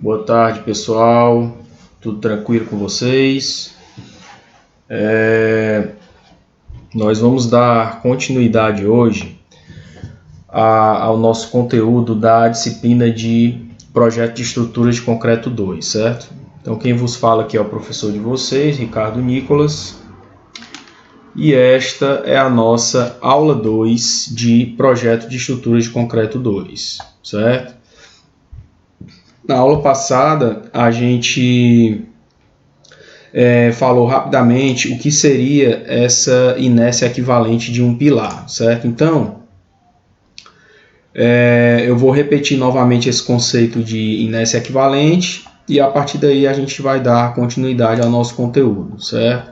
Boa tarde, pessoal. Tudo tranquilo com vocês? Nós vamos dar continuidade hoje ao nosso conteúdo da disciplina de Projeto de Estruturas de Concreto 2, certo? Então, quem vos fala aqui é o professor de vocês, Ricardo Nicolas. E esta é a nossa aula 2 de Projeto de Estruturas de Concreto 2, certo? Na aula passada, a gente falou rapidamente o que seria essa inércia equivalente de um pilar, certo? Então, eu vou repetir novamente esse conceito de inércia equivalente e a partir daí a gente vai dar continuidade ao nosso conteúdo, certo?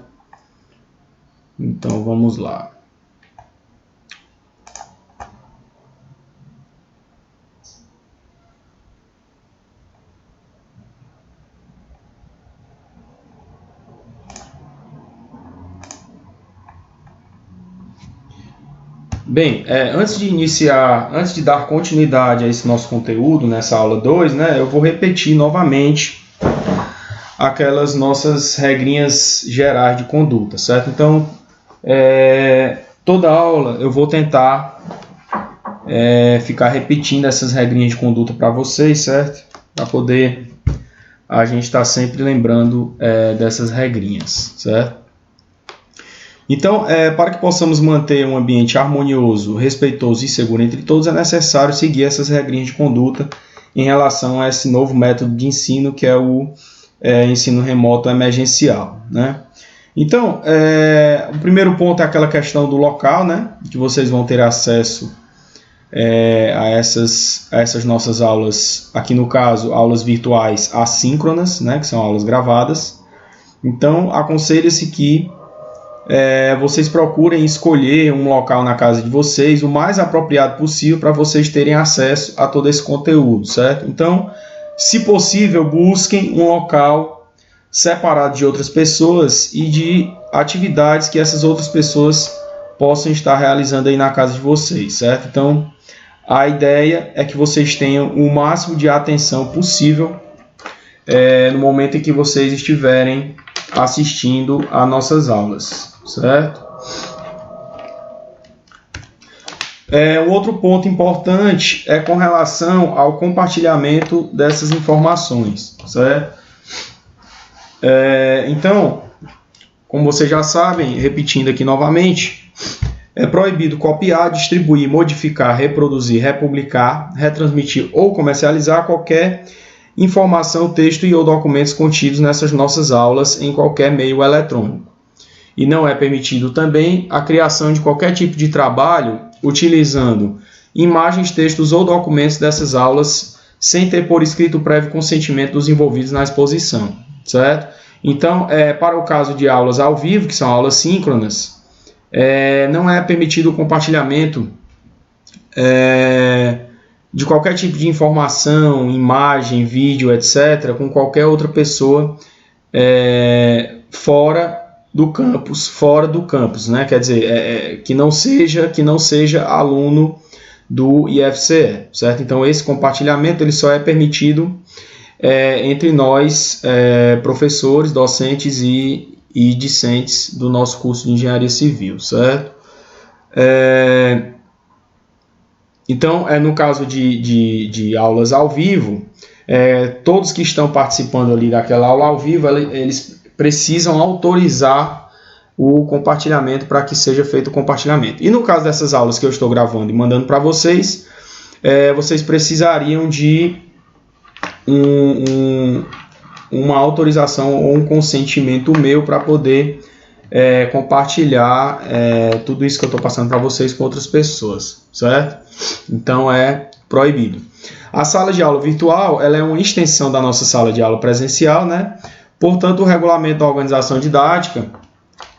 Então, vamos lá. Bem, antes de dar continuidade a esse nosso conteúdo, nessa aula 2, né, eu vou repetir novamente aquelas nossas regrinhas gerais de conduta, certo? Então, toda aula eu vou tentar ficar repetindo essas regrinhas de conduta para vocês, certo? Para poder a gente estar sempre lembrando dessas regrinhas, certo? Então, para que possamos manter um ambiente harmonioso, respeitoso e seguro entre todos, é necessário seguir essas regrinhas de conduta em relação a esse novo método de ensino, que é o ensino remoto emergencial, né? Então, o primeiro ponto é aquela questão do local, né? Que vocês vão ter acesso a essas nossas aulas, aqui no caso, aulas virtuais assíncronas, né? Que são aulas gravadas. Então, aconselha-se que vocês procurem escolher um local na casa de vocês o mais apropriado possível para vocês terem acesso a todo esse conteúdo, certo? Então, se possível, busquem um local separado de outras pessoas e de atividades que essas outras pessoas possam estar realizando aí na casa de vocês, certo? Então, a ideia é que vocês tenham o máximo de atenção possível no momento em que vocês estiverem assistindo a nossas aulas, certo? Um outro ponto importante é com relação ao compartilhamento dessas informações, certo? Então, como vocês já sabem, repetindo aqui novamente, é proibido copiar, distribuir, modificar, reproduzir, republicar, retransmitir ou comercializar qualquer informação, texto e ou documentos contidos nessas nossas aulas em qualquer meio eletrônico. E não é permitido também a criação de qualquer tipo de trabalho utilizando imagens, textos ou documentos dessas aulas sem ter por escrito o prévio consentimento dos envolvidos na exposição, certo? Então, para o caso de aulas ao vivo, que são aulas síncronas, não é permitido o compartilhamento de qualquer tipo de informação, imagem, vídeo, etc., com qualquer outra pessoa fora do campus, né? Quer dizer, que não seja aluno do IFCE, certo? Então, esse compartilhamento ele só é permitido entre nós, professores, docentes e discentes do nosso curso de Engenharia Civil, certo? Então, no caso de aulas ao vivo, todos que estão participando ali daquela aula ao vivo, eles precisam autorizar o compartilhamento para que seja feito o compartilhamento. E no caso dessas aulas que eu estou gravando e mandando para vocês, vocês precisariam de uma autorização ou um consentimento meu para poder compartilhar tudo isso que eu estou passando para vocês com outras pessoas, certo? Então é proibido. A sala de aula virtual ela é uma extensão da nossa sala de aula presencial, né? Portanto, o regulamento da organização didática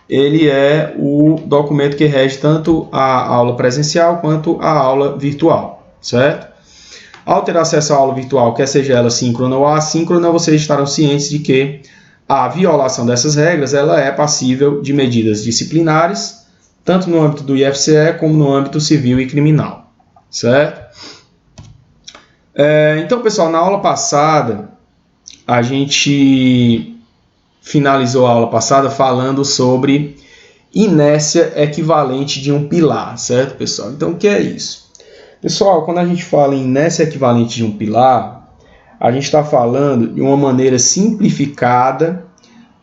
ele é o documento que rege tanto a aula presencial quanto a aula virtual, certo? Ao ter acesso à aula virtual, quer seja ela síncrona ou assíncrona, vocês estarão cientes de que a violação dessas regras ela é passível de medidas disciplinares, tanto no âmbito do IFCE como no âmbito civil e criminal, certo? Então, pessoal, na aula passada, a gente finalizou a aula passada falando sobre inércia equivalente de um pilar, certo, pessoal? Então, o que é isso? Pessoal, quando a gente fala em inércia equivalente de um pilar, a gente está falando de uma maneira simplificada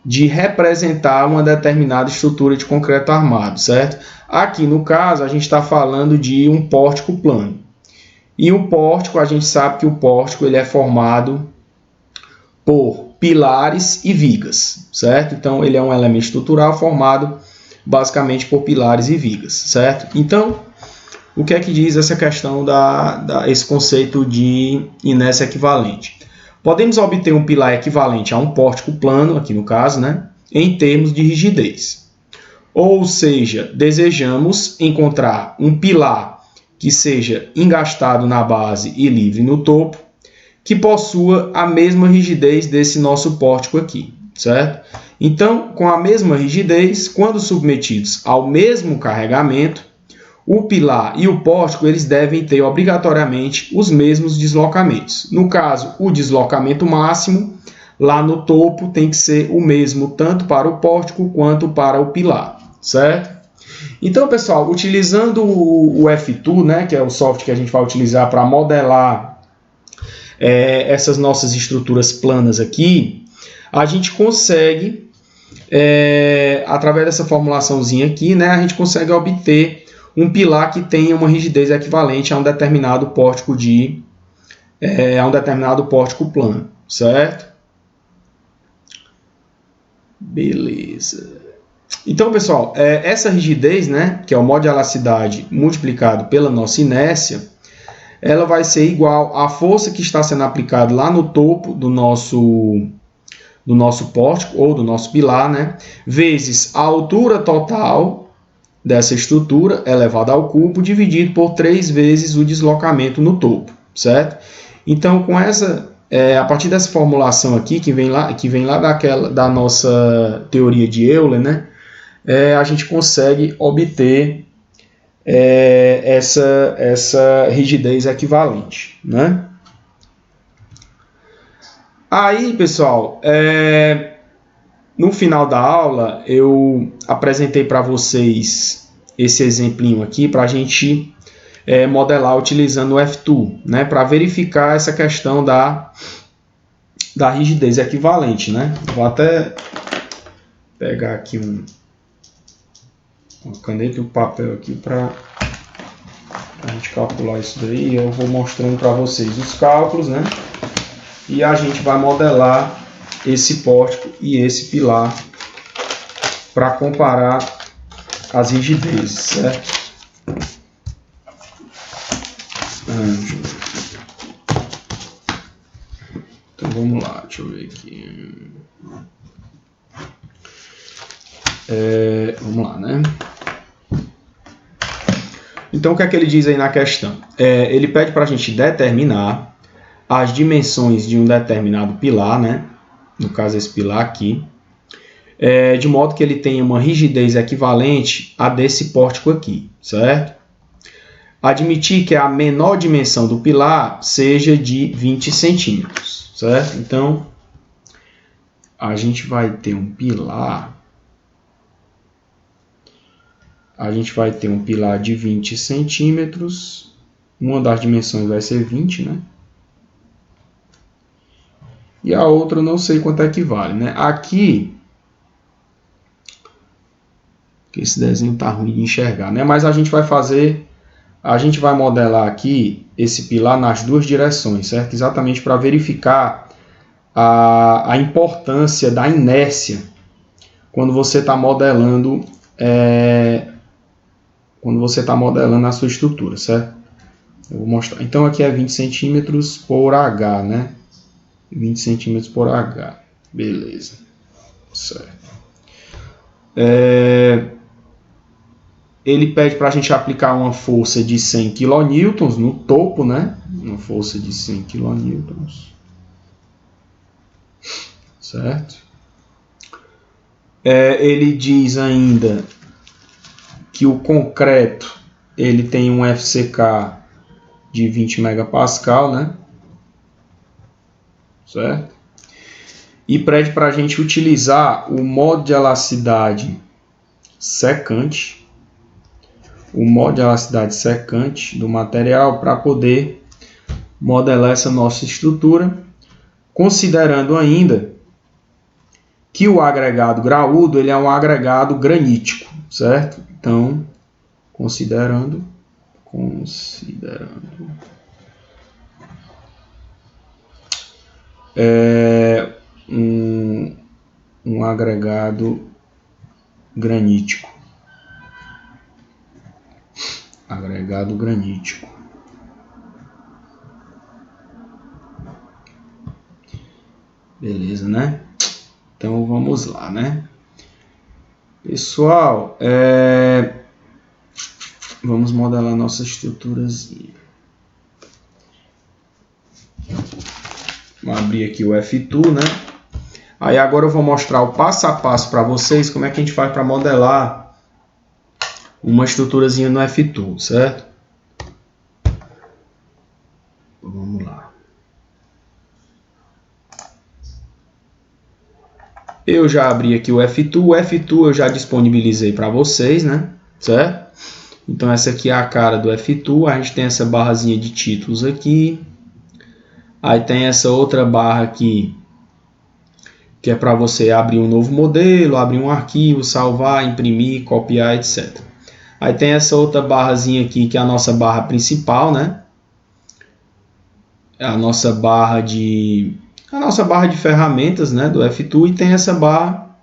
de representar uma determinada estrutura de concreto armado, certo? Aqui, no caso, a gente está falando de um pórtico plano. E o pórtico, a gente sabe que o pórtico ele é formado por pilares e vigas, certo? Então, ele é um elemento estrutural formado basicamente por pilares e vigas, certo? Então, o que é que diz essa questão esse conceito de inércia equivalente? Podemos obter um pilar equivalente a um pórtico plano, aqui no caso, né, em termos de rigidez. Ou seja, desejamos encontrar um pilar que seja engastado na base e livre no topo, que possua a mesma rigidez desse nosso pórtico aqui, certo? Então, com a mesma rigidez, quando submetidos ao mesmo carregamento, o pilar e o pórtico eles devem ter obrigatoriamente os mesmos deslocamentos. No caso, o deslocamento máximo lá no topo tem que ser o mesmo tanto para o pórtico quanto para o pilar, certo? Então, pessoal, utilizando o F2, né, que é o software que a gente vai utilizar para modelar essas nossas estruturas planas aqui, a gente consegue, através dessa formulaçãozinha aqui, né, a gente consegue obter um pilar que tenha uma rigidez equivalente a um determinado pórtico plano, certo? Beleza. Então, pessoal, essa rigidez, né, que é o modo de elasticidade multiplicado pela nossa inércia, ela vai ser igual à força que está sendo aplicada lá no topo do nosso pórtico ou do nosso pilar, né, vezes a altura total dessa estrutura elevado ao cubo, dividido por 3 vezes o deslocamento no topo, certo? Então, com essa, a partir dessa formulação aqui, que vem lá da nossa teoria de Euler, né, a gente consegue obter essa rigidez equivalente, né? Aí, pessoal, no final da aula, eu apresentei para vocês esse exemplinho aqui para a gente modelar utilizando o F2, né, para verificar essa questão da rigidez equivalente, né? Vou até pegar aqui uma caneta e um papel aqui para a gente calcular isso daí. Eu vou mostrando para vocês os cálculos, né? E a gente vai modelar esse pórtico e esse pilar para comparar as rigidezes, certo? Então vamos lá, deixa eu ver aqui. Vamos lá, né? Então o que é que ele diz aí na questão? Ele pede para a gente determinar as dimensões de um determinado pilar, né? No caso esse pilar aqui, de modo que ele tenha uma rigidez equivalente a desse pórtico aqui, certo? Admitir que a menor dimensão do pilar seja de 20 centímetros, certo? Então, a gente vai ter um pilar de 20 centímetros, uma das dimensões vai ser 20, né? E a outra eu não sei quanto é que vale, né? Aqui, que esse desenho tá ruim de enxergar, né? Mas a gente vai modelar aqui esse pilar nas duas direções, certo? Exatamente para verificar a importância da inércia quando você está modelando a sua estrutura, certo? Eu vou mostrar. Então aqui é 20 centímetros por H, né? 20 centímetros por H. Beleza. Certo. Ele pede para a gente aplicar uma força de 100 kN no topo, né? Uma força de 100 kN. Certo? Ele diz ainda que o concreto ele tem um FCK de 20 megapascal, né? Certo? e pede para a gente utilizar o modo de elasticidade secante, do material para poder modelar essa nossa estrutura, considerando ainda que o agregado graúdo ele é um agregado granítico, certo? Então, considerando um agregado granítico. Beleza, né? Então vamos lá, né? Pessoal, vamos modelar nossa estruturazinha. Vou abrir aqui o F2, né? Aí agora eu vou mostrar o passo a passo para vocês como é que a gente faz para modelar uma estruturazinha no F2, certo? Vamos lá. Eu já abri aqui o F2. O F2 eu já disponibilizei para vocês, né? Certo? Então essa aqui é a cara do F2. A gente tem essa barrazinha de títulos aqui. Aí tem essa outra barra aqui, que é para você abrir um novo modelo, abrir um arquivo, salvar, imprimir, copiar, etc. Aí tem essa outra barrazinha aqui, que é a nossa barra principal, né? É a nossa barra de ferramentas, né, do F2, e tem essa barra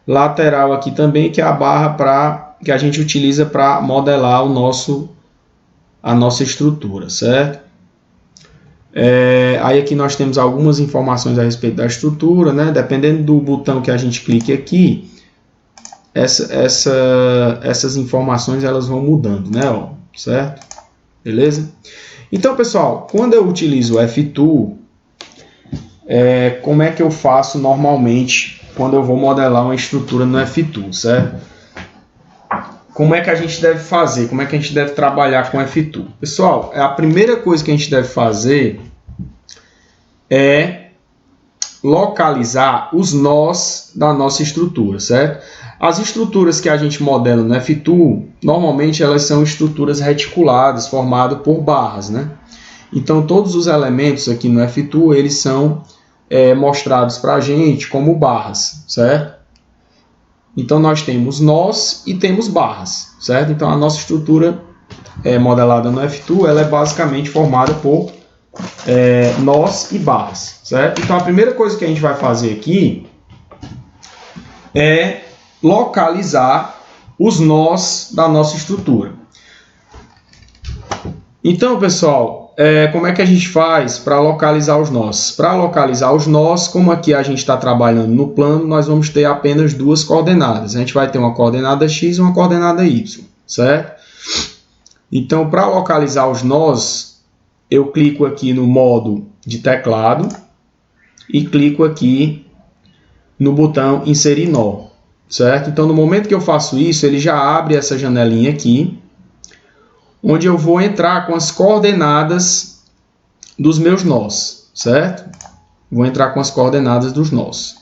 lateral aqui também, que é a barra que a gente utiliza para modelar a nossa estrutura, certo? Aí aqui nós temos algumas informações a respeito da estrutura, né? Dependendo do botão que a gente clique aqui, essas informações elas vão mudando, né? Ó, certo? Beleza? Então, pessoal, quando eu utilizo o F2, como é que eu faço normalmente quando eu vou modelar uma estrutura no F2, certo? Como é que a gente deve fazer? Como é que a gente deve trabalhar com F2? Pessoal, a primeira coisa que a gente deve fazer é localizar os nós da nossa estrutura, certo? As estruturas que a gente modela no F2, normalmente elas são estruturas reticuladas, formadas por barras, né? Então, todos os elementos aqui no F2, eles são mostrados para a gente como barras, certo? Então, nós temos nós e temos barras, certo? Então, a nossa estrutura modelada no F2, ela é basicamente formada por nós e barras, certo? Então, a primeira coisa que a gente vai fazer aqui é localizar os nós da nossa estrutura. Então, pessoal, como é que a gente faz para localizar os nós? Para localizar os nós, como aqui a gente está trabalhando no plano, nós vamos ter apenas duas coordenadas. A gente vai ter uma coordenada x e uma coordenada y, certo? Então, para localizar os nós, eu clico aqui no modo de teclado e clico aqui no botão inserir nó, certo? Então, no momento que eu faço isso, ele já abre essa janelinha aqui, onde eu vou entrar com as coordenadas dos meus nós, certo? Vou entrar com as coordenadas dos nós.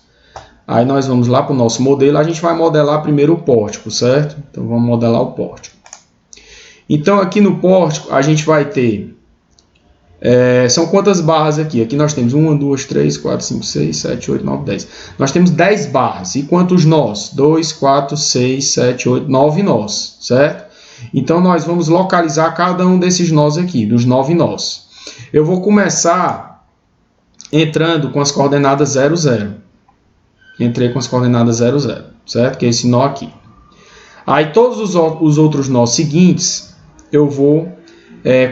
Aí nós vamos lá para o nosso modelo, a gente vai modelar primeiro o pórtico, certo? Então vamos modelar o pórtico. Então aqui no pórtico a gente vai ter, são quantas barras aqui? Aqui nós temos 1, 2, 3, 4, 5, 6, 7, 8, 9, 10. Nós temos 10 barras. E quantos nós? 2, 4, 6, 7, 8, 9 nós, certo? Então, nós vamos localizar cada um desses nós aqui, dos 9 nós. Eu vou começar entrando com as coordenadas 0, 0. Entrei com as coordenadas 0, 0, certo? Que é esse nó aqui. Aí, todos os outros nós seguintes, eu vou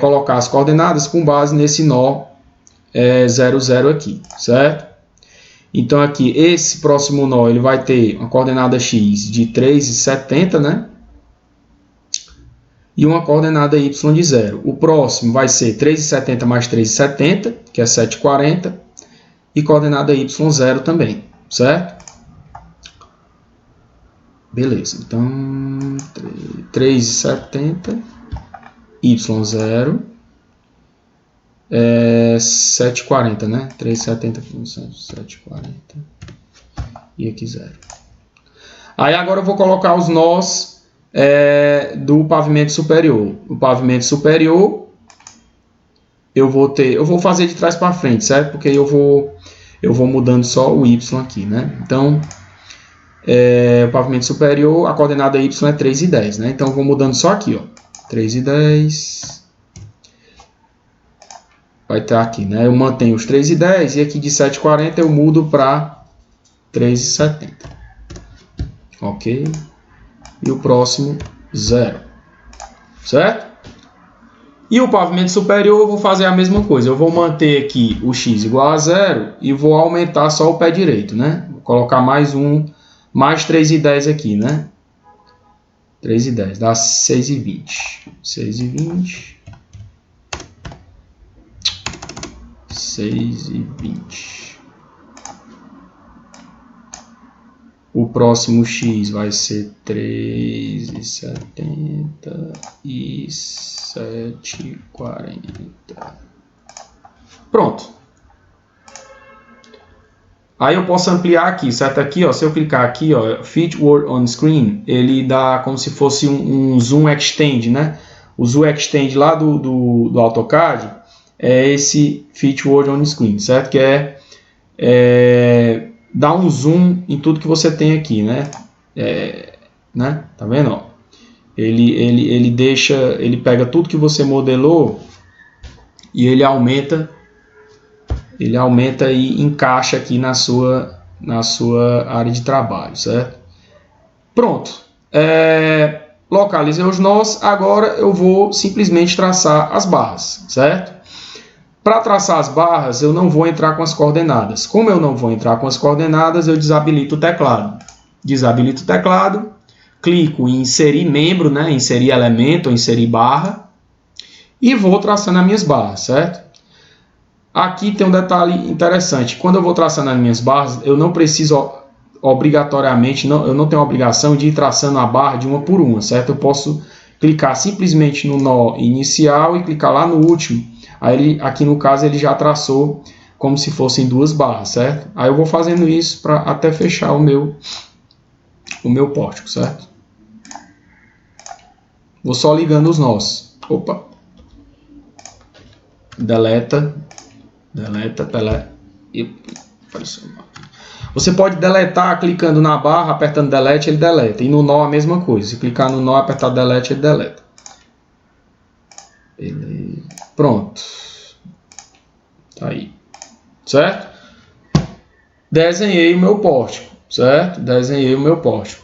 colocar as coordenadas com base nesse nó 0, 0 aqui, certo? Então, aqui, esse próximo nó, ele vai ter uma coordenada x de 3,70, né? E uma coordenada y de 0. O próximo vai ser 3,70 mais 3,70, que é 7,40. E coordenada y 0 também, certo? Beleza, então 3,70, y 0, 740, né? 370 por 740 e aqui 0. Aí agora eu vou colocar os nós do pavimento superior. O pavimento superior eu vou fazer de trás para frente, certo? Porque eu vou mudando só o y aqui, né? Então o pavimento superior, a coordenada y é 3 e 10, né? Então eu vou mudando só aqui, ó. 3 e 10 vai estar aqui, né? Eu mantenho os 3 e 10 e aqui de 7,40 eu mudo para 3,70. Ok? E o próximo 0. Certo? E o pavimento superior eu vou fazer a mesma coisa. Eu vou manter aqui o x igual a 0 e vou aumentar só o pé direito, né? Vou colocar mais 3,10 aqui, né? 3,10 dá 6,20. 6,20. 6,20. O próximo x vai ser 3,70 e 7,40. Pronto. Aí eu posso ampliar aqui, certo? Aqui, ó, se eu clicar aqui, ó, Fit Word on Screen, ele dá como se fosse um Zoom Extend, né? O Zoom Extend lá do AutoCAD é esse Fit Word on Screen, certo? Que dá um zoom em tudo que você tem aqui, né? Tá vendo? Ó? Ele pega tudo que você modelou e ele aumenta e encaixa aqui na sua área de trabalho, certo? Pronto. Localizei os nós, agora eu vou simplesmente traçar as barras, certo? Para traçar as barras, eu não vou entrar com as coordenadas. Como eu não vou entrar com as coordenadas, eu desabilito o teclado. Desabilito o teclado, clico em inserir membro, né? Inserir elemento, ou inserir barra, e vou traçando as minhas barras, certo? Aqui tem um detalhe interessante. Quando eu vou traçando as minhas barras, eu não preciso obrigatoriamente, eu não tenho a obrigação de ir traçando a barra de uma por uma, certo? Eu posso clicar simplesmente no nó inicial e clicar lá no último. Aí aqui no caso ele já traçou como se fossem duas barras, certo? Aí eu vou fazendo isso até fechar o meu pórtico, certo? Vou só ligando os nós. Opa! Deleta. E você pode deletar clicando na barra, apertando delete, ele deleta. E no nó a mesma coisa. Se clicar no nó, apertar delete, ele deleta. Pronto. Tá aí. Certo? Desenhei o meu pórtico. Certo? Desenhei o meu pórtico.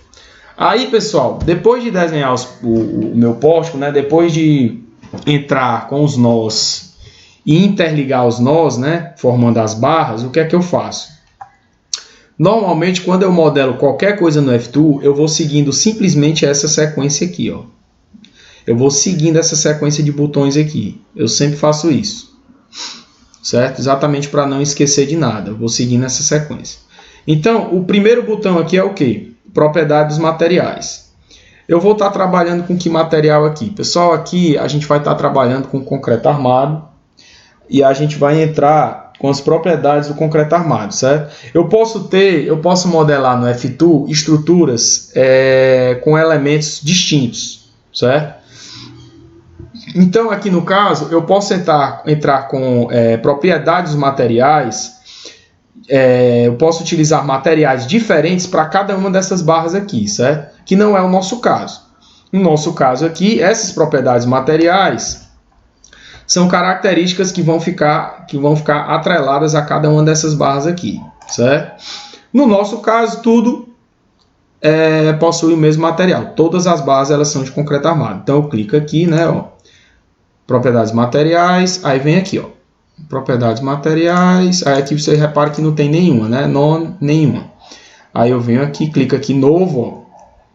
Aí, pessoal, depois de desenhar o meu pórtico, né? Depois de entrar com os nós e interligar os nós, né? Formando as barras, o que é que eu faço? Normalmente, quando eu modelo qualquer coisa no F-Tool, eu vou seguindo simplesmente essa sequência aqui, ó. Eu vou seguindo essa sequência de botões aqui. Eu sempre faço isso. Certo? Exatamente para não esquecer de nada. Eu vou seguindo essa sequência. Então, o primeiro botão aqui é o quê? Propriedade dos materiais. Eu vou estar trabalhando com que material aqui? Pessoal, aqui a gente vai estar trabalhando com concreto armado. E a gente vai entrar com as propriedades do concreto armado, certo? Eu posso modelar no F-Tool estruturas com elementos distintos, certo? Então, aqui no caso, eu posso entrar com propriedades dos materiais, eu posso utilizar materiais diferentes para cada uma dessas barras aqui, certo? Que não é o nosso caso. No nosso caso aqui, essas propriedades materiais são características que vão ficar atreladas a cada uma dessas barras aqui, certo? No nosso caso, tudo possui o mesmo material. Todas as barras elas são de concreto armado. Então, eu clico aqui, né, ó, propriedades materiais, aí vem aqui, ó, propriedades materiais, aí aqui você repara que não tem nenhuma, né, nenhuma. Aí eu venho aqui, clico aqui, novo, ó,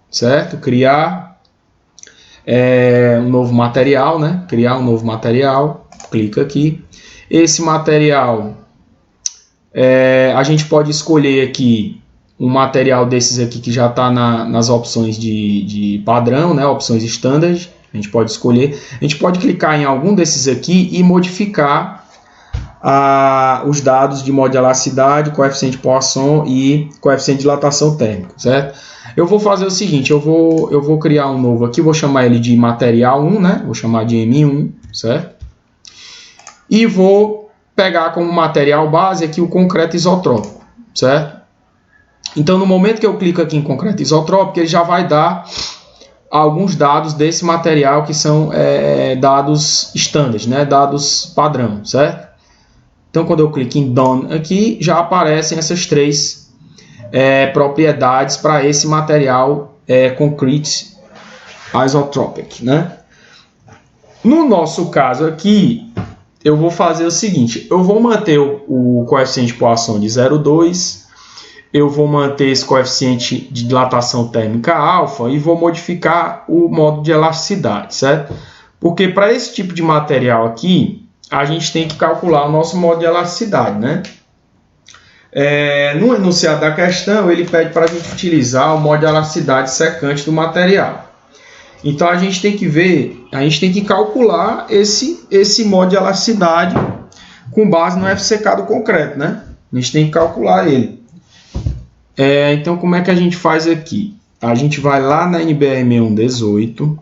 certo? Criar um novo material, né? Criar um novo material, clica aqui. Esse material, a gente pode escolher aqui um material desses aqui que já está nas opções de padrão, né? Opções standard, a gente pode escolher. A gente pode clicar em algum desses aqui e modificar os dados de modo de elasticidade, coeficiente de Poisson e coeficiente de dilatação térmica, certo? Eu vou fazer o seguinte, eu vou criar um novo aqui, vou chamar ele de material 1, né? Vou chamar de M1, certo? E vou pegar como material base aqui o concreto isotrópico, certo? Então, no momento que eu clico aqui em concreto isotrópico, ele já vai dar alguns dados desse material que são dados standard, né? Dados padrão, certo? Então, quando eu clico em Done aqui, já aparecem essas três propriedades para esse material concrete isotropic, né? No nosso caso aqui, eu vou fazer o seguinte, eu vou manter o coeficiente de Poisson de 0,2, eu vou manter esse coeficiente de dilatação térmica alfa e vou modificar o modo de elasticidade, certo? Porque para esse tipo de material aqui, a gente tem que calcular o nosso modo de elasticidade, né? No enunciado da questão, ele pede para a gente utilizar o modo de elasticidade secante do material. Então, a gente tem que ver, a gente tem que calcular esse modo de elasticidade com base no FCK do concreto, né? A gente tem que calcular ele. Então, como é que a gente faz aqui? A gente vai lá na NBR 6118,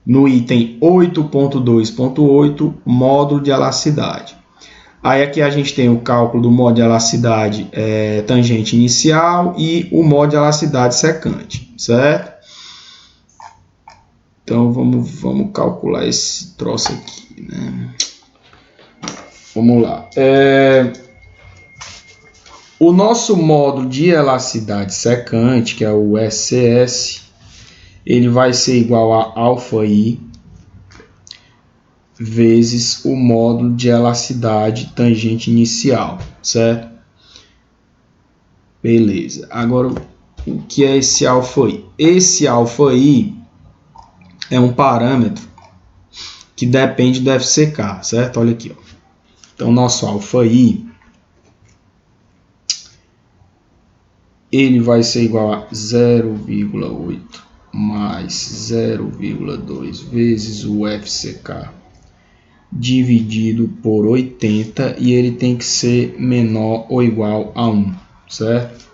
no item 8.2.8, módulo de elasticidade. Aí aqui a gente tem o cálculo do modo de elasticidade tangente inicial e o modo de elasticidade secante, certo? Então vamos calcular esse troço aqui, né? Vamos lá. O nosso módulo de elasticidade secante, que é o SCS, ele vai ser igual a αi vezes o módulo de elasticidade tangente inicial, certo? Beleza. Agora, o que é esse αi? Esse αi é um parâmetro que depende do FCK, certo? Olha aqui, ó. Então, nosso αi ele vai ser igual a 0,8 mais 0,2 vezes o FCK dividido por 80 e ele tem que ser menor ou igual a 1, certo?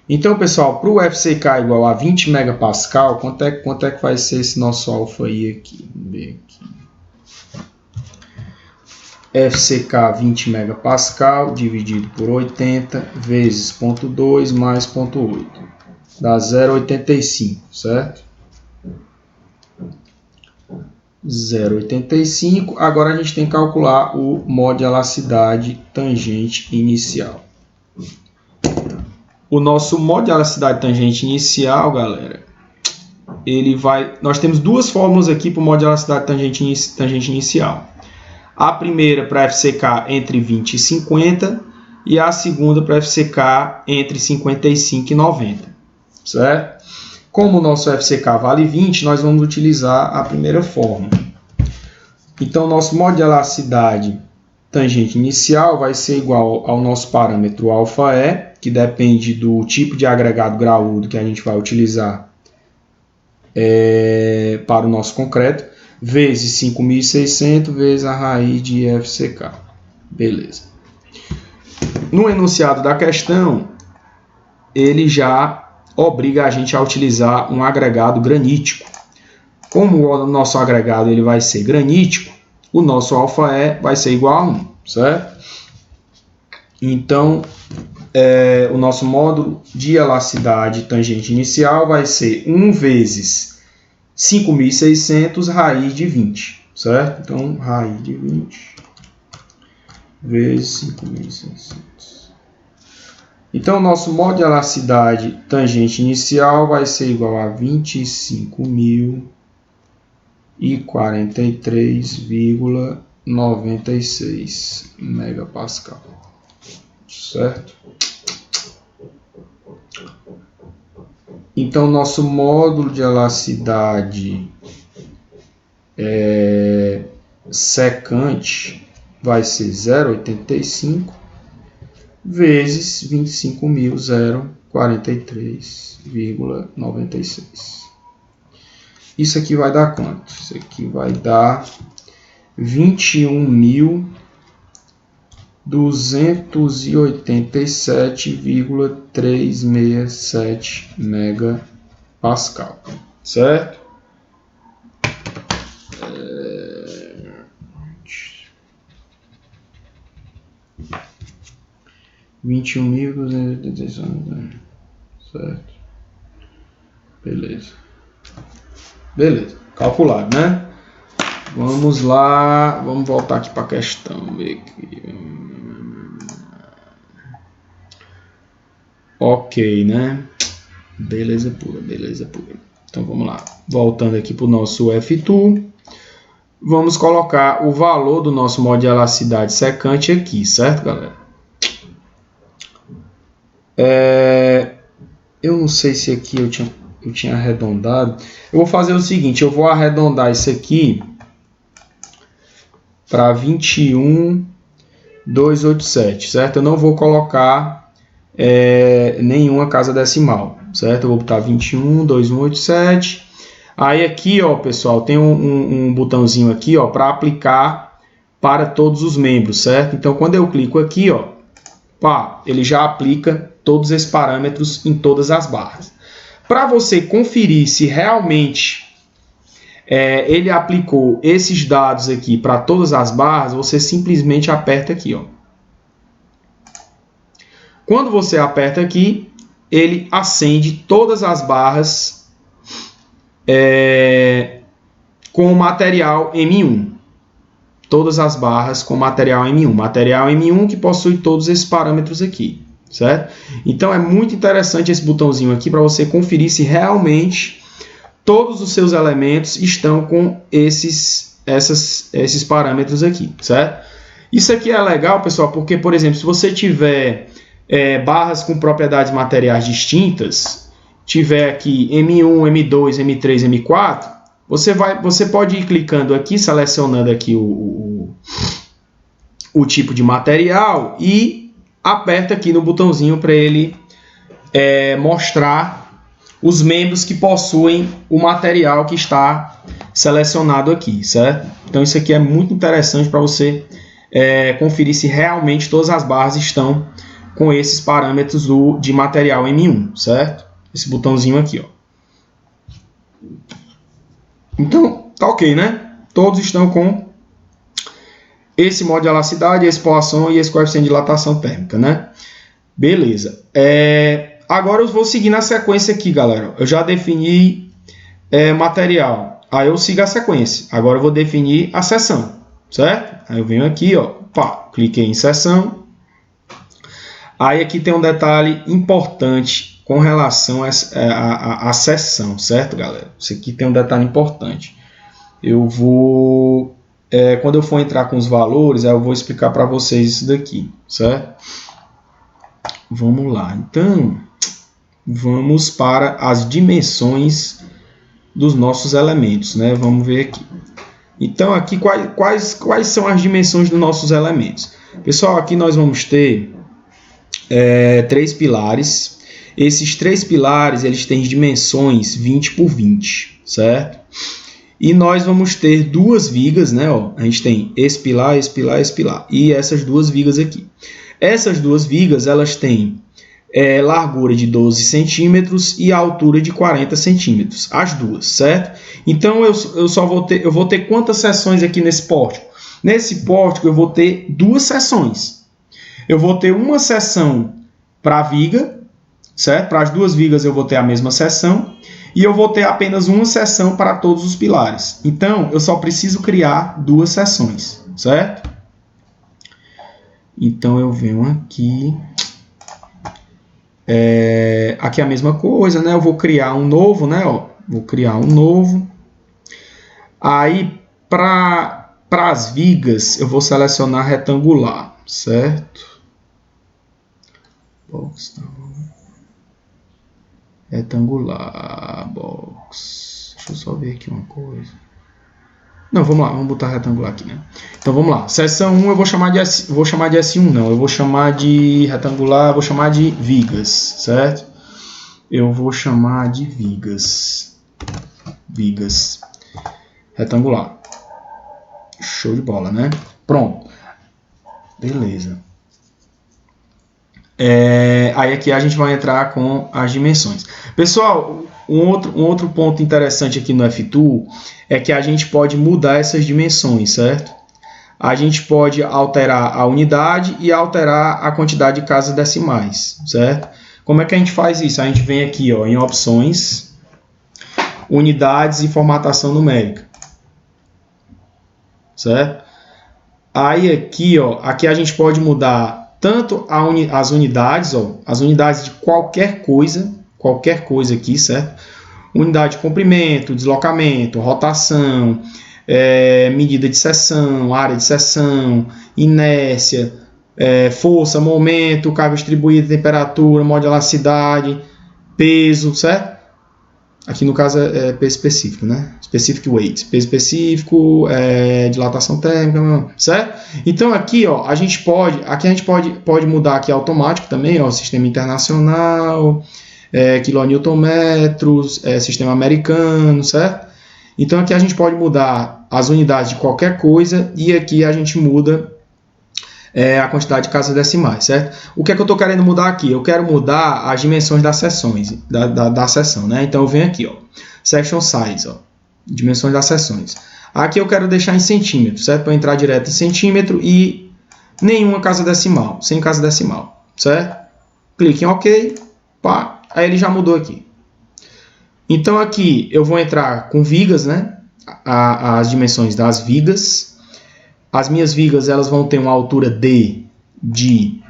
Então, pessoal, para o FCK igual a 20 megapascal, quanto é que vai ser esse nosso αi aqui? Vamos ver aqui. FCK 20 megapascal dividido por 80 vezes 0,2 mais 0,8 dá 0,85, certo? 0,85. Agora a gente tem que calcular o modo de elasticidade tangente inicial. O nosso modo de elasticidade tangente inicial, galera, nós temos duas fórmulas aqui para o modo de elasticidade tangente inicial. A primeira para FCK entre 20 e 50 e a segunda para FCK entre 55 e 90, certo? Como o nosso FCK vale 20, nós vamos utilizar a primeira fórmula. Então, nosso modo de elasticidade tangente inicial vai ser igual ao nosso parâmetro αe, que depende do tipo de agregado graúdo que a gente vai utilizar para o nosso concreto, vezes 5.600 vezes a raiz de FCK. Beleza. No enunciado da questão, ele já obriga a gente a utilizar um agregado granítico. Como o nosso agregado ele vai ser granítico, o nosso αe vai ser igual a 1, certo? Então, o nosso módulo de elasticidade tangente inicial vai ser 1 vezes 5.600 raiz de 20, certo? Então, raiz de 20 vezes 5.600. Então, o nosso modo de elasticidade tangente inicial vai ser igual a 25.043,96 megapascal, certo? Então, nosso módulo de elasticidade secante vai ser 0,85 vezes 25.043,96. Isso aqui vai dar quanto? Isso aqui vai dar 21.287,367 megapascal, certo? 21.287, certo? Beleza. Beleza, calculado, né? Vamos lá, vamos voltar aqui para a questão. Ver aqui. Ok, né? Beleza pura, beleza pura. Então vamos lá. Voltando aqui para o nosso F2. Vamos colocar o valor do nosso modo de elasticidade secante aqui, certo, galera? Eu não sei se aqui eu tinha arredondado. Eu vou fazer o seguinte, eu vou arredondar isso aqui para 21.287, certo? Eu não vou colocar nenhuma casa decimal, certo? Eu vou botar 21.2187. Aí aqui, ó, pessoal, tem um botãozinho aqui, ó, para aplicar para todos os membros, certo? Então, quando eu clico aqui, ó, pá, ele já aplica todos esses parâmetros em todas as barras. Para você conferir se realmente ele aplicou esses dados aqui para todas as barras, você simplesmente aperta aqui, ó. Quando você aperta aqui, ele acende todas as barras com material M1. Todas as barras com material M1. Material M1 que possui todos esses parâmetros aqui, certo? Então é muito interessante esse botãozinho aqui para você conferir se realmente todos os seus elementos estão com esses parâmetros aqui, certo? Isso aqui é legal, pessoal, porque, por exemplo, se você tiver barras com propriedades materiais distintas, tiver aqui M1, M2, M3, M4, você pode ir clicando aqui, selecionando aqui o tipo de material e aperta aqui no botãozinho para ele mostrar os membros que possuem o material que está selecionado aqui, certo? Então isso aqui é muito interessante para você conferir se realmente todas as barras estão com esses parâmetros de material M1, certo? Esse botãozinho aqui, ó. Então, tá ok, né? Todos estão com esse modo de elasticidade, esse Poisson e esse coeficiente de dilatação térmica, né? Beleza. Agora eu vou seguir na sequência aqui, galera. Eu já defini material. Aí eu sigo a sequência. Agora eu vou definir a seção, certo? Aí eu venho aqui, ó, pá, cliquei em seção. Aí aqui tem um detalhe importante com relação à seção, certo, galera? Isso aqui tem um detalhe importante. Eu vou, quando eu for entrar com os valores, eu vou explicar para vocês isso daqui, certo? Vamos lá. Então, vamos para as dimensões dos nossos elementos, né? Vamos ver aqui. Então, aqui quais são as dimensões dos nossos elementos? Pessoal, aqui nós vamos ter 3 pilares. Esses 3 pilares, eles têm dimensões 20 por 20, certo? E nós vamos ter 2 vigas, né? Ó, a gente tem esse pilar, esse pilar, esse pilar. E essas 2 vigas aqui. Essas 2 vigas, elas têm largura de 12 centímetros e altura de 40 centímetros. As duas, certo? Então, eu vou ter quantas seções aqui nesse pórtico? Nesse pórtico, eu vou ter 2 seções. Eu vou ter uma seção para a viga, certo? Para as 2 vigas eu vou ter a mesma seção. E eu vou ter apenas uma seção para todos os pilares. Então, eu só preciso criar 2 seções, certo? Então, eu venho aqui. Aqui é a mesma coisa, né? Eu vou criar um novo, né? Ó, vou criar um novo. Aí, para as vigas, eu vou selecionar retangular, certo? Box, retangular, box. Deixa eu só ver aqui uma coisa. Não, vamos lá, vamos botar retangular aqui, né? Então vamos lá. Seção 1 eu vou chamar de S1, não. Eu vou chamar de retangular, vou chamar de vigas, certo? Eu vou chamar de vigas. Vigas. Retangular. Show de bola, né? Pronto. Beleza. Aí aqui a gente vai entrar com as dimensões. Pessoal, um outro ponto interessante aqui no F-Tool é que a gente pode mudar essas dimensões, certo? A gente pode alterar a unidade e alterar a quantidade de casas decimais, certo? Como é que a gente faz isso? A gente vem aqui, ó, em opções, unidades e formatação numérica, certo? Aí aqui, ó, aqui a gente pode mudar tanto as unidades, ó, as unidades de qualquer coisa aqui, certo? Unidade de comprimento, deslocamento, rotação, medida de seção, área de seção, inércia, força, momento, carga distribuída, temperatura, modularidade, peso, certo? Aqui no caso é peso específico, né? Specific weight, peso específico, dilatação térmica, certo? Então aqui, ó, a gente pode mudar aqui automático também, ó, sistema internacional, quilonewton-metros, sistema americano, certo? Então aqui a gente pode mudar as unidades de qualquer coisa e aqui a gente muda a quantidade de casas decimais, certo? O que é que eu estou querendo mudar aqui? Eu quero mudar as dimensões das seções, da seção, né? Então eu venho aqui, ó, section size, ó, dimensões das seções. Aqui eu quero deixar em centímetro, certo? Para entrar direto em centímetro e nenhuma casa decimal, sem casa decimal, certo? Clique em OK, pá, aí ele já mudou aqui. Então aqui eu vou entrar com vigas, né? As dimensões das vigas. As minhas vigas elas vão ter uma altura D de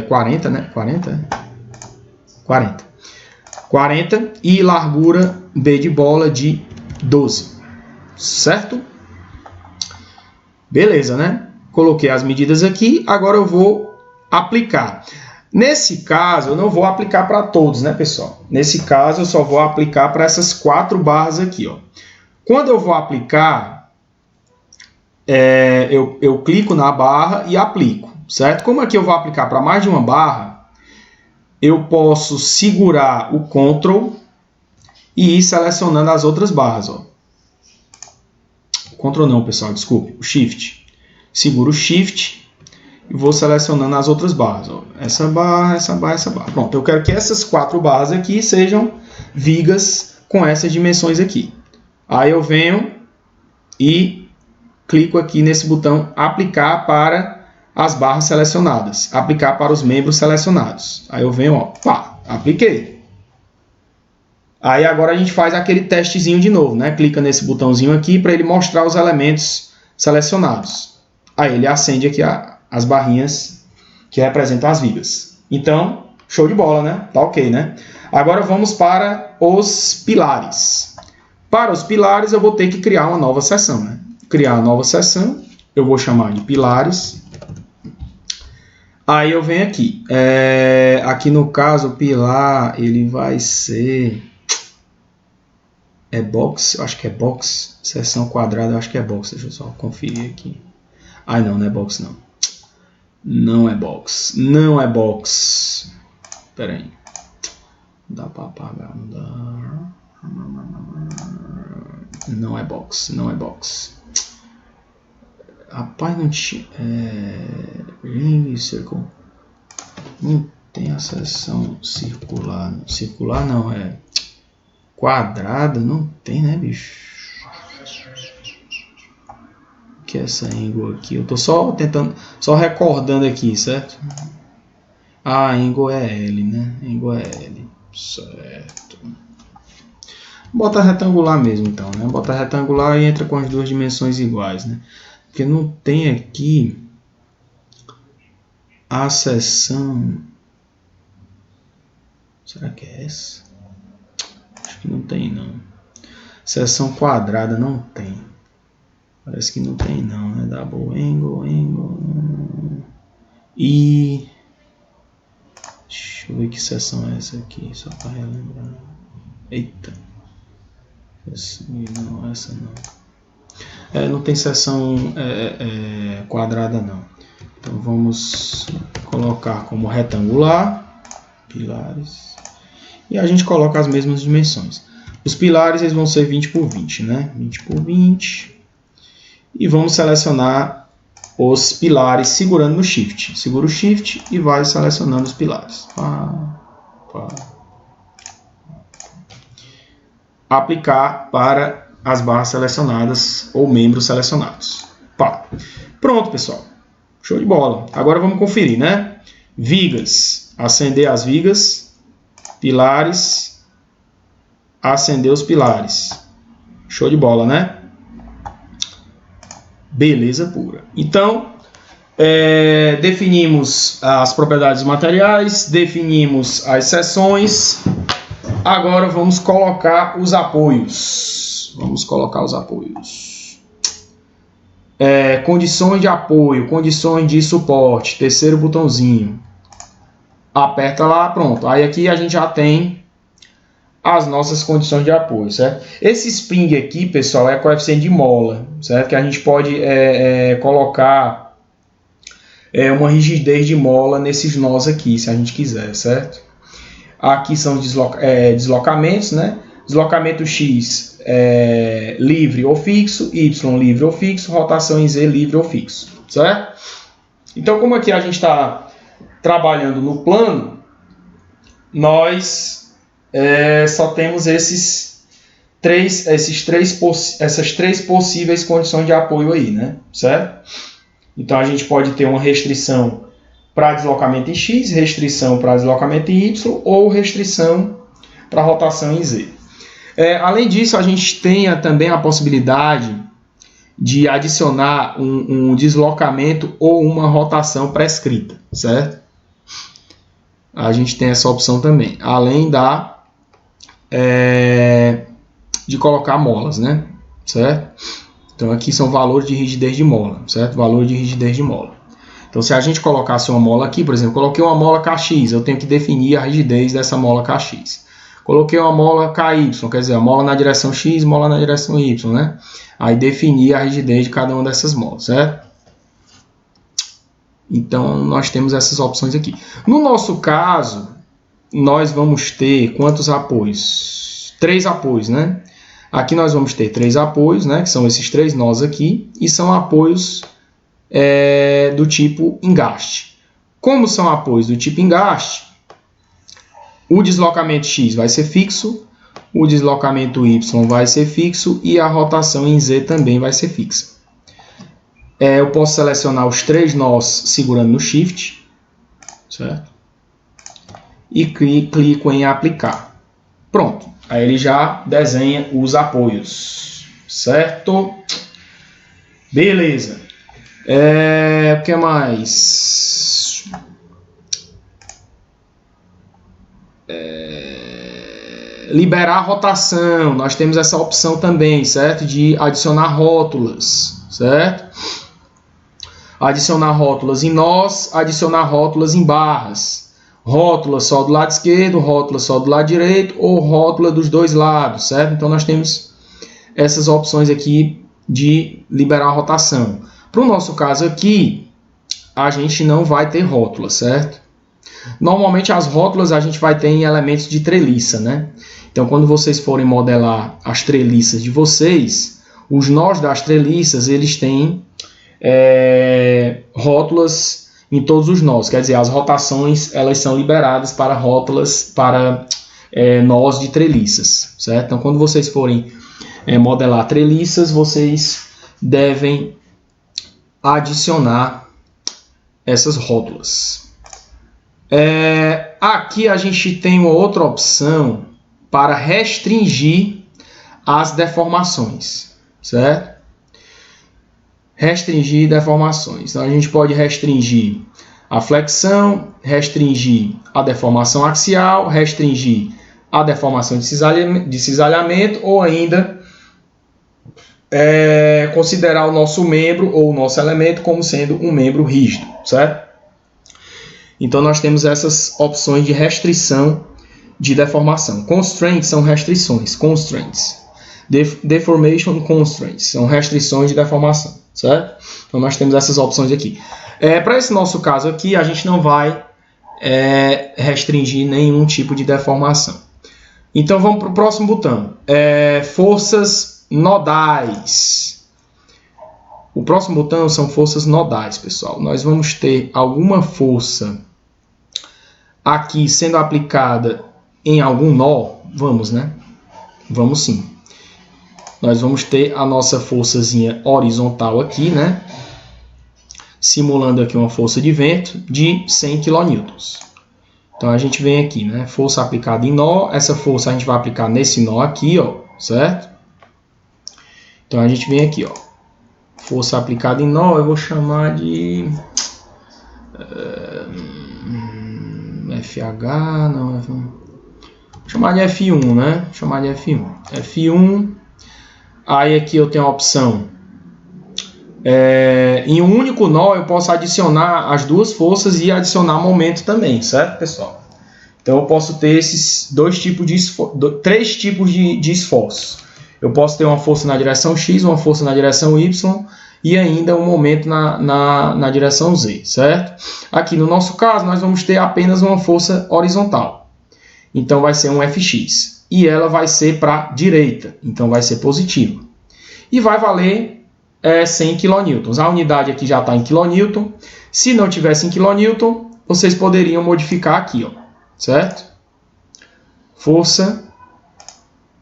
40, né? 40 e largura B de bola de 12, certo? Beleza, né? Coloquei as medidas aqui, agora eu vou aplicar. Nesse caso, eu não vou aplicar para todos, né, pessoal? Nesse caso, eu só vou aplicar para essas 4 barras aqui, ó. Quando eu vou aplicar, eu clico na barra e aplico, certo? Como aqui eu vou aplicar para mais de uma barra, eu posso segurar o Ctrl e ir selecionando as outras barras, ó. Ctrl não, pessoal, desculpe, o Shift. Seguro o Shift e vou selecionando as outras barras, ó. Essa barra, essa barra, essa barra. Pronto, eu quero que essas 4 barras aqui sejam vigas com essas dimensões aqui. Aí eu venho e clico aqui nesse botão aplicar para as barras selecionadas, aplicar para os membros selecionados. Aí eu venho, ó, pá, apliquei. Aí agora a gente faz aquele testezinho de novo, né? Clica nesse botãozinho aqui para ele mostrar os elementos selecionados. Aí ele acende aqui as barrinhas que representam as vigas. Então, show de bola, né? Tá ok, né? Agora vamos para os pilares. Para os pilares eu vou ter que criar uma nova seção, né? Criar uma nova seção, eu vou chamar de pilares. Aí eu venho aqui. Aqui no caso, o pilar, ele vai ser... box? Eu acho que é box. Seção quadrada, eu acho que é box. Deixa eu só conferir aqui. Ah, não, não é box, não. Não é box. Não é box. Espera aí. Dá para apagar, não dá. Não é box, não é box. Rapaz, não tinha... Ring Circle. Não tem a seção circular. Circular não, quadrada. Não tem, né, bicho? O que é essa angle aqui? Eu tô só tentando... Só recordando aqui, certo? Ah, angle é L, né? Angle é L. Certo. Bota retangular mesmo, então, né? Bota retangular e entra com as duas dimensões iguais, né? Porque não tem aqui a seção... Será que é essa? Acho que não tem, não. Seção quadrada não tem. Parece que não tem, não, né? Double angle... E... Deixa eu ver que seção é essa aqui, só para relembrar. Eita. Não, essa não. Não tem seção quadrada, não. Então vamos colocar como retangular, pilares, e a gente coloca as mesmas dimensões. Os pilares eles vão ser 20 por 20, né? 20 por 20. e vamos selecionar os pilares segurando no Shift. Segura o Shift e vai selecionando os pilares. Aplicar para as barras selecionadas ou membros selecionados. Pá. Pronto, pessoal. Show de bola. Agora vamos conferir, né? Vigas. Acender as vigas. Pilares. Acender os pilares. Show de bola, né? Beleza pura. Então, definimos as propriedades materiais, definimos as seções. Agora vamos colocar os apoios. Condições de apoio, condições de suporte. Terceiro botãozinho. Aperta lá, pronto. Aí aqui a gente já tem as nossas condições de apoio, certo? Esse spring aqui, pessoal, é coeficiente de mola, certo? Que a gente pode colocar uma rigidez de mola nesses nós aqui, se a gente quiser, certo? Aqui são deslocamentos, né? Deslocamento X livre ou fixo, Y livre ou fixo, rotação em Z livre ou fixo, certo? Então, como aqui a gente está trabalhando no plano, nós só temos essas três possíveis condições de apoio aí, né? Certo? Então a gente pode ter uma restrição para deslocamento em X, restrição para deslocamento em Y ou restrição para rotação em Z. Além disso, a gente tem também a possibilidade de adicionar um deslocamento ou uma rotação prescrita, certo? A gente tem essa opção também, além de colocar molas, né? Certo? Então aqui são valores de rigidez de mola, certo? Valor de rigidez de mola. Então se a gente colocasse uma mola aqui, por exemplo, coloquei uma mola KX, eu tenho que definir a rigidez dessa mola KX. Coloquei uma mola KY, quer dizer, a mola na direção X, mola na direção Y, né? Aí definir a rigidez de cada uma dessas molas, certo? Então nós temos essas opções aqui. No nosso caso, nós vamos ter quantos apoios? 3 apoios, né? Aqui nós vamos ter 3 apoios, né? Que são esses 3 nós aqui. E são apoios do tipo engaste. Como são apoios do tipo engaste, o deslocamento X vai ser fixo, o deslocamento Y vai ser fixo e a rotação em Z também vai ser fixa. Eu posso selecionar os 3 nós segurando no Shift, certo? E clico em aplicar. Pronto, aí ele já desenha os apoios, certo? Beleza. O que mais? Liberar a rotação, nós temos essa opção também, certo? De adicionar rótulas, certo? Adicionar rótulas em nós, adicionar rótulas em barras. Rótula só do lado esquerdo, rótula só do lado direito ou rótula dos dois lados, certo? Então nós temos essas opções aqui de liberar a rotação. Para o nosso caso aqui, a gente não vai ter rótula, certo? Normalmente as rótulas a gente vai ter em elementos de treliça, né? Então quando vocês forem modelar as treliças de vocês, os nós das treliças, eles têm rótulas em todos os nós, quer dizer, as rotações elas são liberadas para rótulas, para nós de treliças, certo? Então quando vocês forem modelar treliças, vocês devem adicionar essas rótulas. Aqui a gente tem uma outra opção para restringir as deformações, certo? Restringir deformações. Então a gente pode restringir a flexão, restringir a deformação axial, restringir a deformação de cisalhamento ou ainda considerar o nosso membro ou o nosso elemento como sendo um membro rígido, certo? Então nós temos essas opções de restrição de deformação. Constraints são restrições, constraints. Deformation constraints são restrições de deformação, certo? Então nós temos essas opções aqui. Para esse nosso caso aqui, a gente não vai restringir nenhum tipo de deformação. Então vamos para o próximo botão. Forças nodais. O próximo botão são forças nodais, pessoal. Nós vamos ter alguma força aqui sendo aplicada em algum nó. Vamos, né? Vamos sim. Nós vamos ter a nossa forçazinha horizontal aqui, né? Simulando aqui uma força de vento de 100 kN. Então a gente vem aqui, né? Força aplicada em nó. Essa força a gente vai aplicar nesse nó aqui, ó, certo? Então a gente vem aqui, ó. Força aplicada em nó, eu vou chamar de FH, não, vou chamar de F1, né? Vou chamar de F1. F1. Aí aqui eu tenho a opção. Em um único nó eu posso adicionar as duas forças e adicionar momento também, certo, pessoal? Então eu posso ter esses três tipos de esforços. Eu posso ter uma força na direção X, uma força na direção Y e ainda um momento na direção Z, certo? Aqui no nosso caso nós vamos ter apenas uma força horizontal. Então vai ser um Fx. E ela vai ser para a direita, então vai ser positivo. E vai valer 100 kN. A unidade aqui já está em kN. Se não tivesse em kN, vocês poderiam modificar aqui, ó, certo? Força,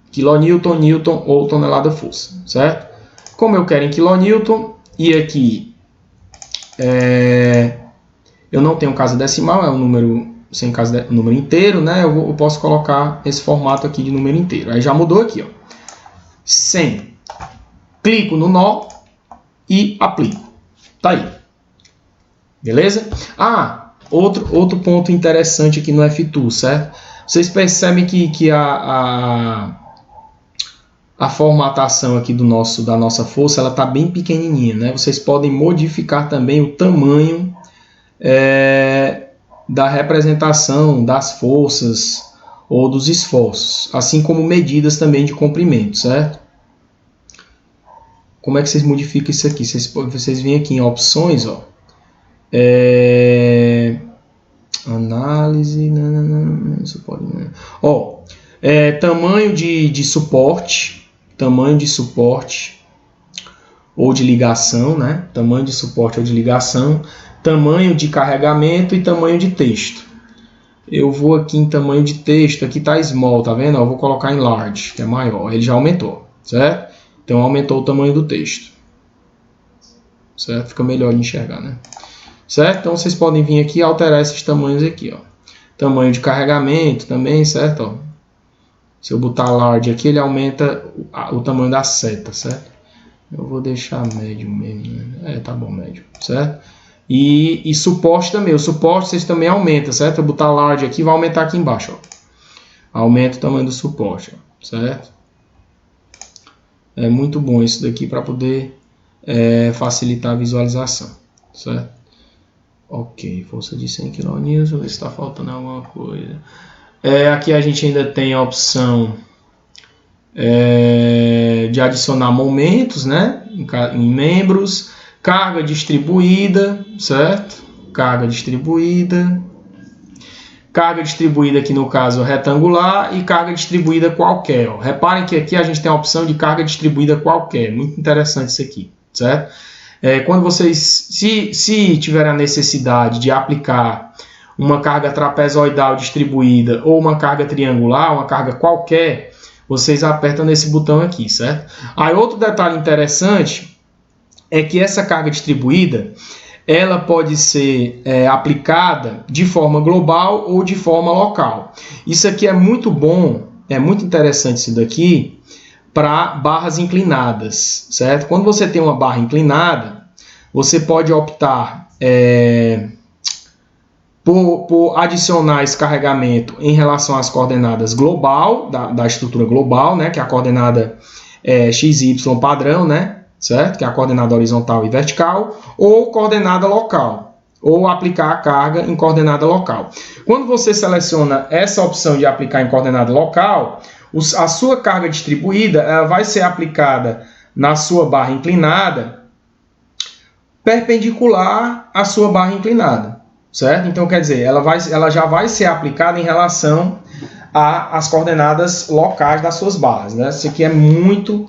kilonewton, newton ou tonelada força, certo? Como eu quero em kN e aqui eu não tenho casa decimal, é um número sem casa número inteiro, né? Eu posso colocar esse formato aqui de número inteiro. Aí já mudou aqui, ó. 100. Clico no nó e aplico. Tá aí. Beleza? Outro ponto interessante aqui no F2, certo? Vocês percebem que a formatação aqui da nossa força, ela tá bem pequenininha, né? Vocês podem modificar também o tamanho da representação das forças ou dos esforços, assim como medidas também de comprimento, certo? Como é que vocês modificam isso aqui? Vocês vêm aqui em opções, ó, análise, isso pode, né? Ó, tamanho de suporte, ou de ligação, né? Tamanho de suporte ou de ligação, tamanho de carregamento e tamanho de texto. Eu vou aqui em tamanho de texto, aqui está small, tá vendo? Eu vou colocar em large, que é maior, ele já aumentou, certo? Então aumentou o tamanho do texto, certo? Fica melhor de enxergar, né? Certo? Então vocês podem vir aqui e alterar esses tamanhos aqui, ó. Tamanho de carregamento também, certo? Ó. Se eu botar large aqui, ele aumenta o tamanho da seta, certo? Eu vou deixar médio mesmo, né? Tá bom, médio, certo? E suporte também. O suporte vocês também aumentam, certo? Eu botar large aqui, vai aumentar aqui embaixo, ó. Aumenta o tamanho do suporte, ó, certo? É muito bom isso daqui para poder facilitar a visualização, certo? Ok, força de 100 kN, vou ver se está faltando alguma coisa. Aqui a gente ainda tem a opção de adicionar momentos, né, em membros, carga distribuída, certo? Carga distribuída aqui no caso retangular e carga distribuída qualquer. Ó. Reparem que aqui a gente tem a opção de carga distribuída qualquer, muito interessante isso aqui, certo? Quando vocês, se tiverem a necessidade de aplicar uma carga trapezoidal distribuída ou uma carga triangular, uma carga qualquer, vocês apertam nesse botão aqui, certo? Aí outro detalhe interessante é que essa carga distribuída, ela pode ser aplicada de forma global ou de forma local. Isso aqui é muito bom, é muito interessante isso daqui, para barras inclinadas, certo? Quando você tem uma barra inclinada, você pode optar por adicionar esse carregamento em relação às coordenadas global, da estrutura global, né? Que é a coordenada XY padrão, né? Certo? Que é a coordenada horizontal e vertical, ou coordenada local, ou aplicar a carga em coordenada local. Quando você seleciona essa opção de aplicar em coordenada local, a sua carga distribuída ela vai ser aplicada na sua barra inclinada perpendicular à sua barra inclinada, certo? Então, quer dizer, ela já vai ser aplicada em relação às coordenadas locais das suas barras, né? Isso aqui é muito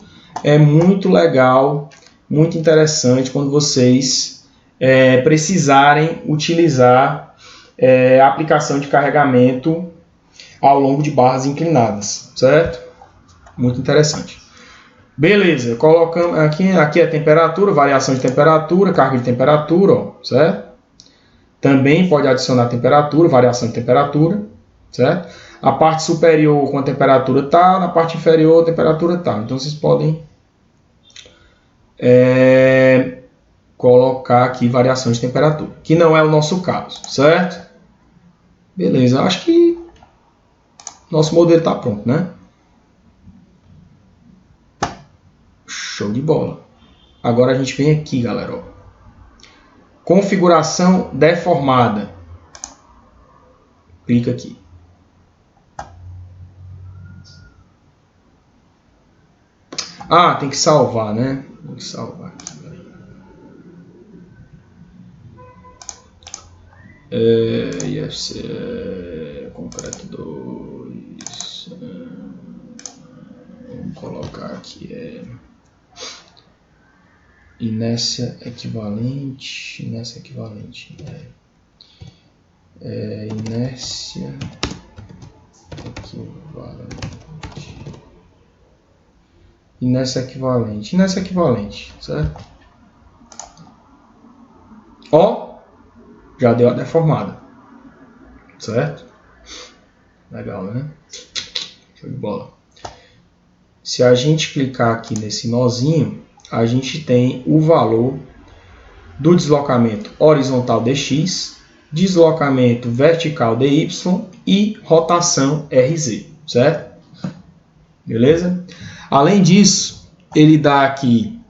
legal muito interessante quando vocês precisarem utilizar a aplicação de carregamento ao longo de barras inclinadas, certo? Muito interessante. Beleza, colocamos aqui é a temperatura, variação de temperatura, carga de temperatura, ó, certo? Também pode adicionar temperatura, variação de temperatura, certo? A parte superior com a temperatura tal, na parte inferior a temperatura tal. Então vocês podem colocar aqui variação de temperatura, que não é o nosso caso, certo? Beleza, acho que nosso modelo está pronto, né? Show de bola. Agora a gente vem aqui, galera, ó. Configuração deformada. Clica aqui. Ah, tem que salvar, né? Tem que salvar aqui. IFC concreto 2. Vamos colocar aqui inércia equivalente. Inércia equivalente. Inércia equivalente. Inércia equivalente. Inércia equivalente, certo? Ó, já deu a deformada, certo? Legal, né? Show de bola. Se a gente clicar aqui nesse nozinho, a gente tem o valor do deslocamento horizontal dx, deslocamento vertical dy e rotação RZ, certo? Beleza? Além disso, ele dá aqui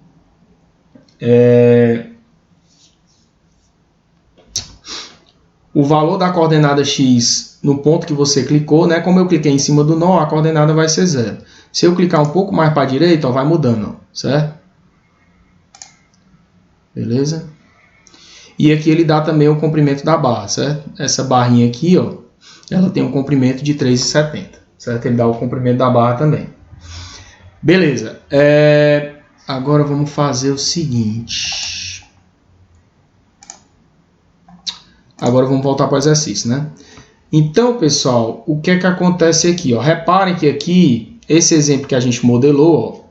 o valor da coordenada x no ponto que você clicou, né? Como eu cliquei em cima do nó, a coordenada vai ser 0. Se eu clicar um pouco mais para a direita, ó, vai mudando, ó, certo? Beleza? E aqui ele dá também o comprimento da barra, certo? Essa barrinha aqui, ó, ela tem um comprimento de 3,70, certo? Ele dá o comprimento da barra também. Beleza. Agora vamos fazer o seguinte. Agora vamos voltar para o exercício, né? Então, pessoal, o que é que acontece aqui? Ó? Reparem que aqui, esse exemplo que a gente modelou, ó,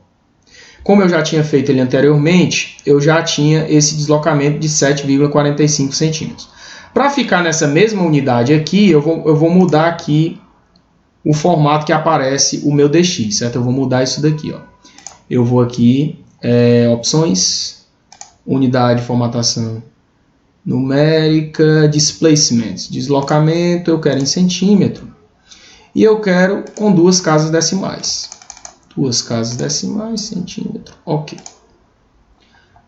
como eu já tinha feito ele anteriormente, eu já tinha esse deslocamento de 7,45 centímetros. Para ficar nessa mesma unidade aqui, eu vou mudar aqui o formato que aparece o meu DX, certo? Eu vou mudar isso daqui, ó. Eu vou aqui, opções, unidade de formatação numérica, displacement, deslocamento, eu quero em centímetro. E eu quero com 2 casas decimais. 2 casas decimais, centímetro, ok.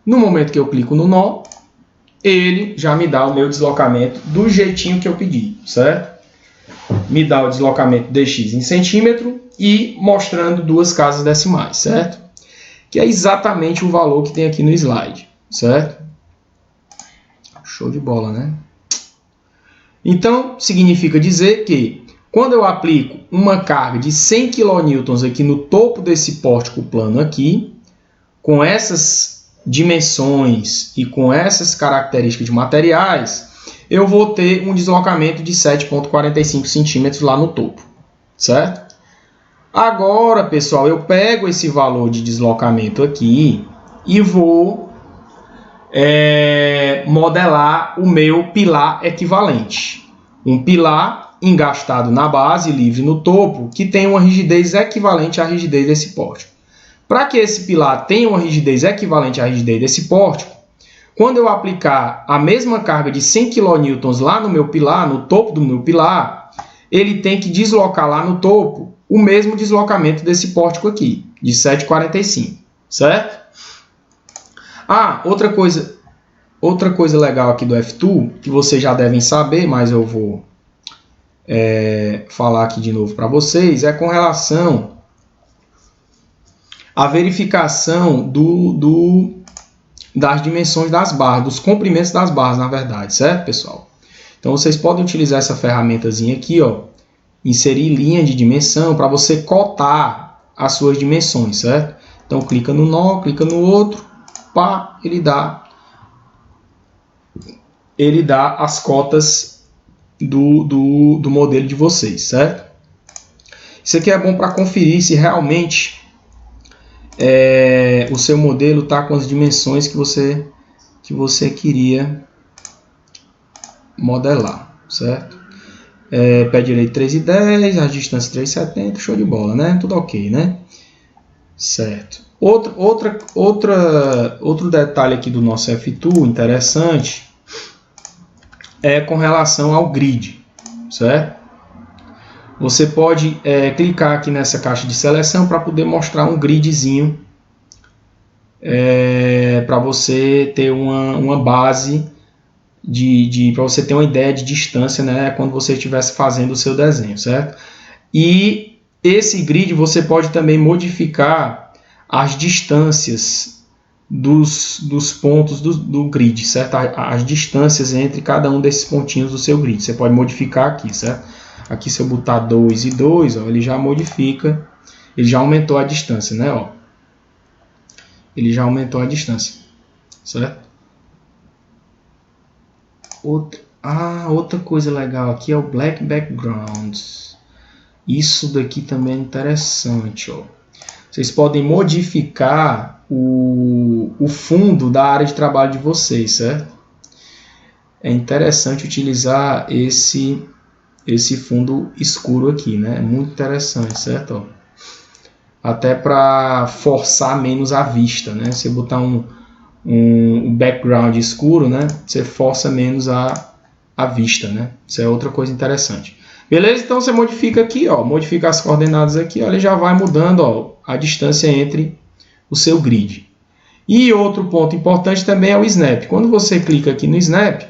No momento que eu clico no nó, ele já me dá o meu deslocamento do jeitinho que eu pedi, certo? Me dá o deslocamento dx em centímetro e mostrando 2 casas decimais, certo? Que é exatamente o valor que tem aqui no slide, certo? Show de bola, né? Então, significa dizer que quando eu aplico uma carga de 100 kN aqui no topo desse pórtico plano aqui, com essas dimensões e com essas características de materiais, eu vou ter um deslocamento de 7,45 centímetros lá no topo, certo? Agora, pessoal, eu pego esse valor de deslocamento aqui e vou modelar o meu pilar equivalente. Um pilar engastado na base, livre no topo, que tem uma rigidez equivalente à rigidez desse pórtico. Para que esse pilar tenha uma rigidez equivalente à rigidez desse pórtico, quando eu aplicar a mesma carga de 100 kN lá no meu pilar, no topo do meu pilar, ele tem que deslocar lá no topo o mesmo deslocamento desse pórtico aqui, de 7,45, certo? Ah, outra coisa legal aqui do F2, que vocês já devem saber, mas eu vou falar aqui de novo para vocês, é com relação à verificação das dimensões das barras, dos comprimentos das barras, na verdade, certo, pessoal? Então, vocês podem utilizar essa ferramentazinha aqui, ó, inserir linha de dimensão para você cotar as suas dimensões, certo? Então, clica no nó, clica no outro, pá, ele dá as cotas do modelo de vocês, certo? Isso aqui é bom para conferir se realmente o seu modelo está com as dimensões que você queria modelar, certo? Pé direito 3,10, a distância 3,70, show de bola, né? Tudo ok, né? Certo. Outro detalhe aqui do nosso F2 interessante é com relação ao grid, certo? Você pode clicar aqui nessa caixa de seleção para poder mostrar um gridzinho para você ter uma base para você ter uma ideia de distância, né, quando você estivesse fazendo o seu desenho, certo? E esse grid você pode também modificar as distâncias dos pontos do grid, certo? As distâncias entre cada um desses pontinhos do seu grid. Você pode modificar aqui, certo? Aqui se eu botar 2 e 2, ó, ele já modifica, ele já aumentou a distância, né? Ó. Ele já aumentou a distância, certo? Outra coisa legal aqui é o Black Background. Isso daqui também é interessante, ó. Vocês podem modificar o fundo da área de trabalho de vocês, certo? É interessante utilizar esse fundo escuro aqui, né? É muito interessante, certo? Ó. Até para forçar menos a vista, né? Você botar um background escuro, né? Você força menos a vista, né? Isso é outra coisa interessante. Beleza? Então você modifica aqui, ó, modifica as coordenadas aqui, ó, ele já vai mudando, ó, a distância entre o seu grid. E outro ponto importante também é o Snap. Quando você clica aqui no Snap,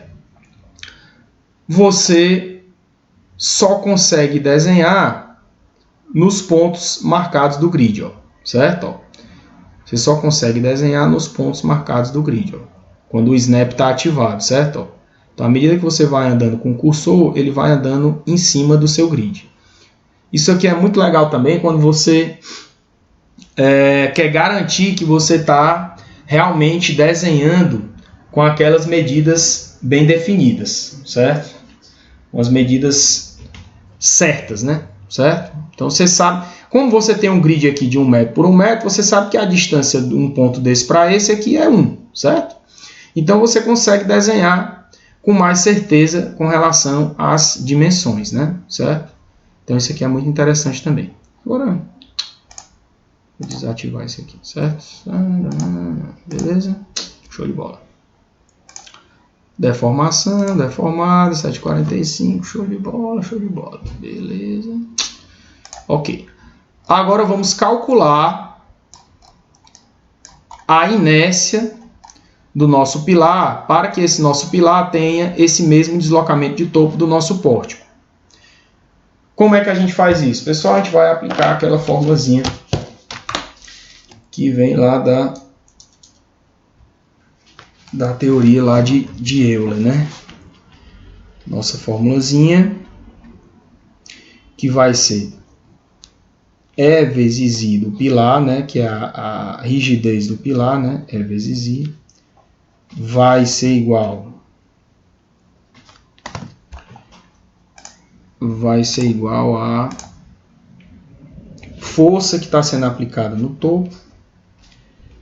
você só consegue desenhar nos pontos marcados do grid, ó, certo? Ó. Você só consegue desenhar nos pontos marcados do grid, ó, quando o Snap está ativado, certo? Ó. Então, à medida que você vai andando com o cursor, ele vai andando em cima do seu grid. Isso aqui é muito legal também quando você quer garantir que você está realmente desenhando com aquelas medidas bem definidas, certo? Com as medidas certas, né? Certo? Então, você sabe, como você tem um grid aqui de 1 metro por 1 metro, você sabe que a distância de um ponto desse para esse aqui é 1, certo? Então, você consegue desenhar com mais certeza com relação às dimensões, né? Certo? Então, isso aqui é muito interessante também. Agora, vou desativar isso aqui, certo? Beleza? Show de bola. Deformação, deformada, 745, show de bola, beleza. Ok. Agora vamos calcular a inércia do nosso pilar para que esse nosso pilar tenha esse mesmo deslocamento de topo do nosso pórtico. Como é que a gente faz isso? Pessoal, a gente vai aplicar aquela formulazinha que vem lá da teoria lá de Euler, né? Nossa formulazinha que vai ser E vezes I do pilar, né? Que é a rigidez do pilar, né? E vezes I vai ser igual a força que está sendo aplicada no topo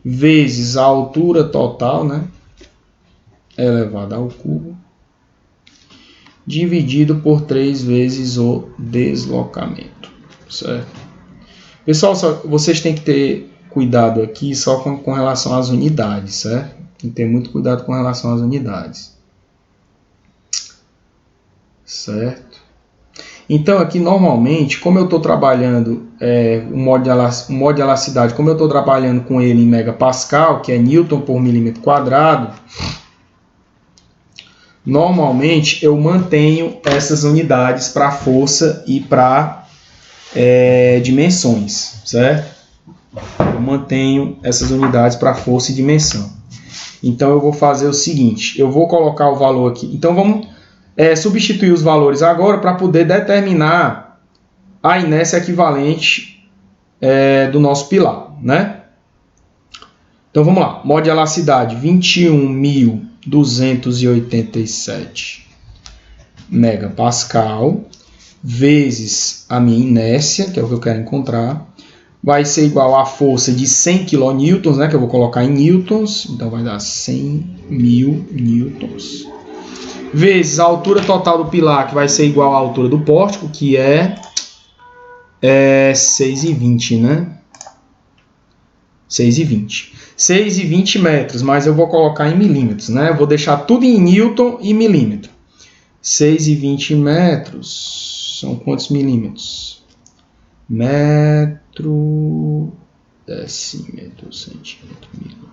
vezes a altura total, né? Elevado ao cubo, dividido por 3 vezes o deslocamento, certo? Pessoal, vocês têm que ter cuidado aqui só com relação às unidades, certo? Tem que ter muito cuidado com relação às unidades, certo? Então aqui normalmente, como eu estou trabalhando o modo de elasticidade, como eu estou trabalhando com ele em megapascal, que é Newton por milímetro quadrado, normalmente eu mantenho essas unidades para força e para dimensões, certo? Eu mantenho essas unidades para força e dimensão. Então eu vou fazer o seguinte, eu vou colocar o valor aqui. Então vamos substituir os valores agora para poder determinar a inércia equivalente do nosso pilar, né? Então vamos lá, modelacidade 21.287 megapascal vezes a minha inércia, que é o que eu quero encontrar, vai ser igual à força de 100 kN, né, que eu vou colocar em newtons, então vai dar 100.000 newtons, vezes a altura total do pilar, que vai ser igual à altura do pórtico, que é 6,20, né? 6,20 metros, mas eu vou colocar em milímetros, né? Eu vou deixar tudo em newton e milímetro. 6,20 metros são quantos milímetros? Metro, decímetro, centímetro, milímetro.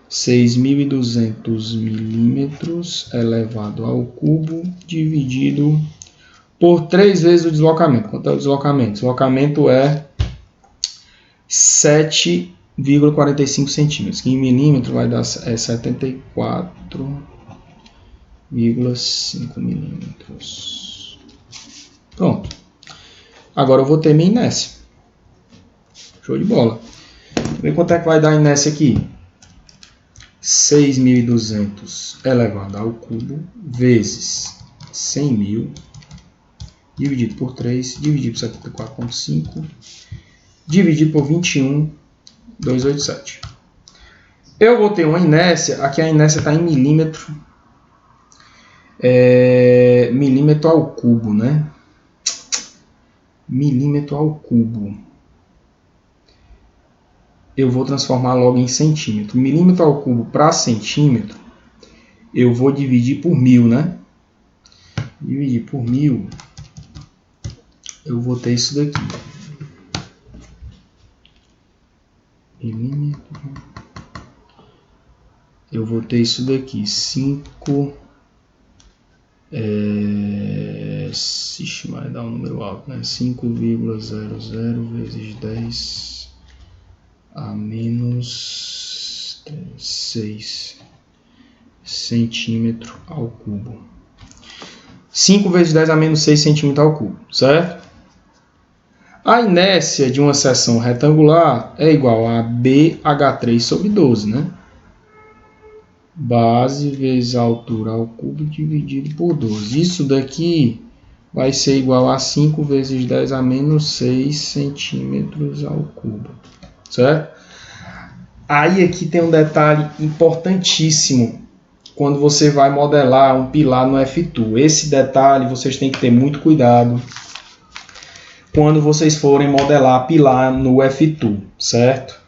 6.200 milímetros elevado ao cubo dividido por 3 vezes o deslocamento. Quanto é o deslocamento? O deslocamento é 7,45 centímetros, que em milímetro vai dar 74,5 milímetros. Pronto. Agora eu vou ter minha inércia. Show de bola. Vamos ver quanto é que vai dar a inércia aqui. 6.200 elevado ao cubo vezes 100.000 dividido por 3, dividido por 74,5, dividido por 21,287. Eu vou ter uma inércia, aqui a inércia está em milímetro, milímetro ao cubo, né? Milímetro ao cubo. Eu vou transformar logo em centímetro. Milímetro ao cubo para centímetro, eu vou dividir por 1000, né? Dividir por 1000, eu vou ter isso daqui. Milímetro. Eu vou ter isso daqui. 5. Ixi, vai dar um número alto, né? 5,00 vezes 10 a menos 6 centímetro ao cubo. 5 vezes 10 a menos 6 centímetros ao cubo, certo? A inércia de uma seção retangular é igual a BH3 sobre 12, né? Base vezes a altura ao cubo dividido por 12. Isso daqui vai ser igual a 5 vezes 10 a menos 6 centímetros ao cubo, certo? Aí aqui tem um detalhe importantíssimo quando você vai modelar um pilar no F2. Esse detalhe vocês têm que ter muito cuidado quando vocês forem modelar pilar no F2, certo?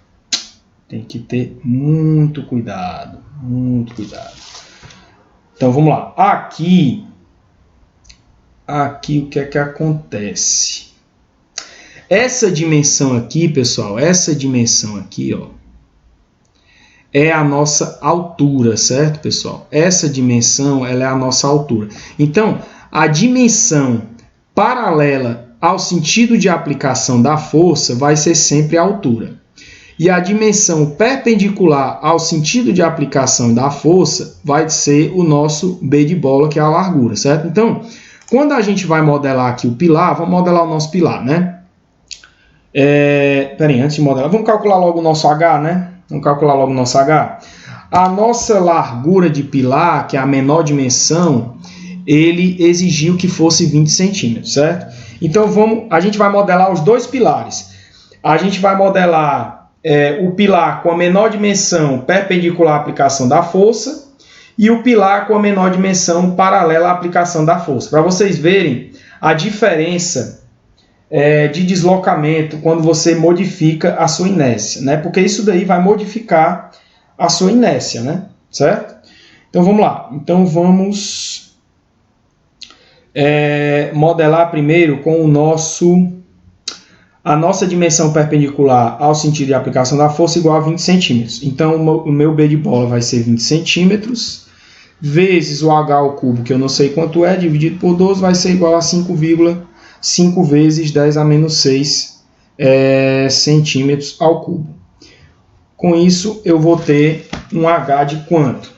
Tem que ter muito cuidado, muito cuidado. Então vamos lá. Aqui o que é que acontece? Essa dimensão aqui, pessoal, essa dimensão aqui, ó, é a nossa altura, certo, pessoal? Essa dimensão, ela é a nossa altura. Então, a dimensão paralela ao sentido de aplicação da força vai ser sempre a altura. E a dimensão perpendicular ao sentido de aplicação da força vai ser o nosso B de bola, que é a largura, certo? Então, quando a gente vai modelar aqui o pilar, vamos modelar o nosso pilar, né? Peraí, antes de modelar, vamos calcular logo o nosso H, né? Vamos calcular logo o nosso H. A nossa largura de pilar, que é a menor dimensão, ele exigiu que fosse 20 centímetros, certo? Então, a gente vai modelar os dois pilares. A gente vai modelar o pilar com a menor dimensão perpendicular à aplicação da força e o pilar com a menor dimensão paralela à aplicação da força. Para vocês verem a diferença de deslocamento quando você modifica a sua inércia, né? Porque isso daí vai modificar a sua inércia, né? Certo? Então vamos lá. Então vamos modelar primeiro com a nossa dimensão perpendicular ao sentido de aplicação da força igual a 20 centímetros. Então o meu B de bola vai ser 20 centímetros vezes o H ao cubo, que eu não sei quanto é, dividido por 12 vai ser igual a 5 vezes 10 a menos 6 centímetros ao cubo. Com isso, eu vou ter um H de quanto?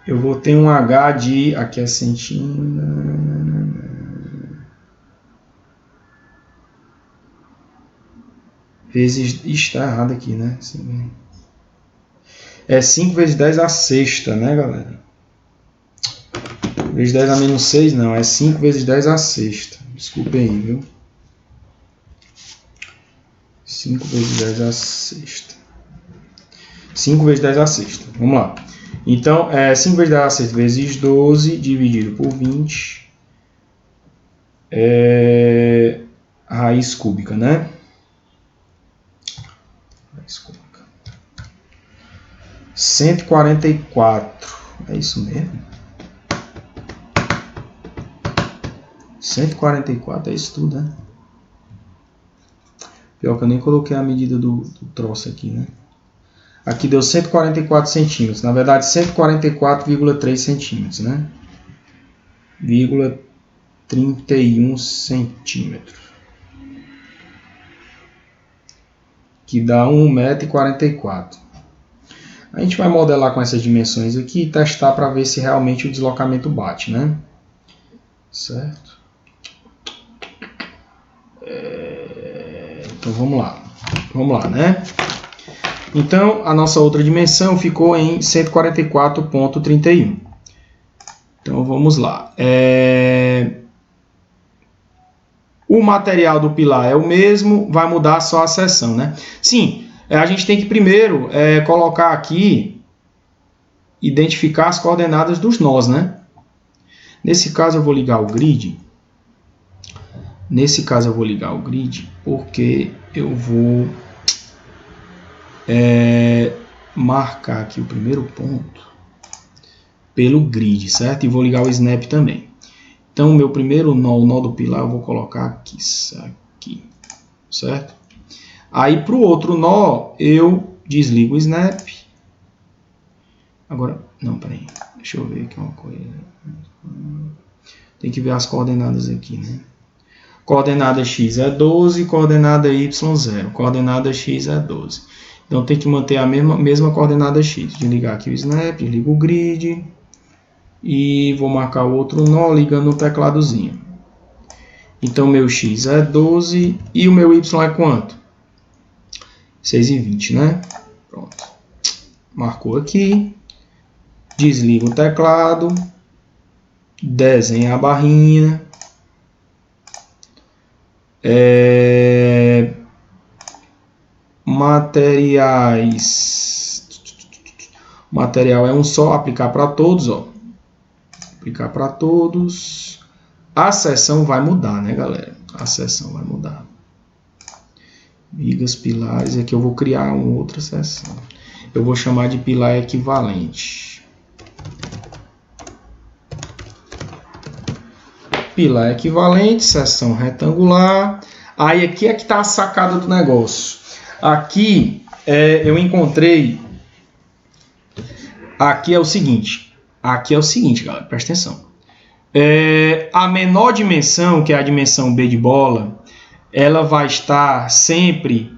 Eu vou ter um H de... Aqui é centímetro... vezes... Ixi, tá errado aqui, né? É 5 vezes 10 a sexta, né, galera? Vezes 10 a menos 6, não. É 5 vezes 10 a sexta. Desculpem aí, viu? 5 vezes 10 a sexta. 5 vezes 10 a sexta. Vamos lá. Então, 5 vezes 10 a sexta vezes 12 dividido por 20 é raiz cúbica, né? Raiz cúbica. 144. É isso mesmo? 144 é isso tudo, né? Pior que eu nem coloquei a medida do troço aqui, né? Aqui deu 144 centímetros. Na verdade, 144,3 centímetros, né? 31 centímetros. Que dá 1,44 m. A gente vai modelar com essas dimensões aqui e testar para ver se realmente o deslocamento bate, né? Certo? Então vamos lá. Vamos lá, né? Então a nossa outra dimensão ficou em 144,31. Então vamos lá. O material do pilar é o mesmo, vai mudar só a seção, né? Sim, a gente tem que primeiro colocar aqui, identificar as coordenadas dos nós, né? Nesse caso eu vou ligar o grid. Porque eu vou marcar aqui o primeiro ponto pelo grid, certo? E vou ligar o snap também. Então, o meu primeiro nó, o nó do pilar, eu vou colocar aqui, certo? Aí, para o outro nó, eu desligo o snap. Agora, não, peraí. Deixa eu ver aqui uma coisa. Tem que ver as coordenadas aqui, né? Coordenada x é 12, coordenada y 0. Coordenada x é 12. Então, tem que manter a mesma coordenada x. Desligar aqui o snap, desligo o grid. E vou marcar o outro nó ligando no tecladozinho. Então, meu x é 12 e o meu y é quanto? 6,20, né? Pronto. Marcou aqui. Desliga o teclado. Desenha a barrinha. Materiais. Material é um só. Aplicar para todos, ó. Aplicar para todos. A seção vai mudar, né, galera? A seção vai mudar. Vigas, pilares. Aqui eu vou criar uma outra seção. Eu vou chamar de pilar equivalente. Pilar equivalente, seção retangular. Aí aqui é que está a sacada do negócio. Aqui eu encontrei. Aqui é o seguinte, galera, presta atenção. A menor dimensão, que é a dimensão B de bola, ela vai estar sempre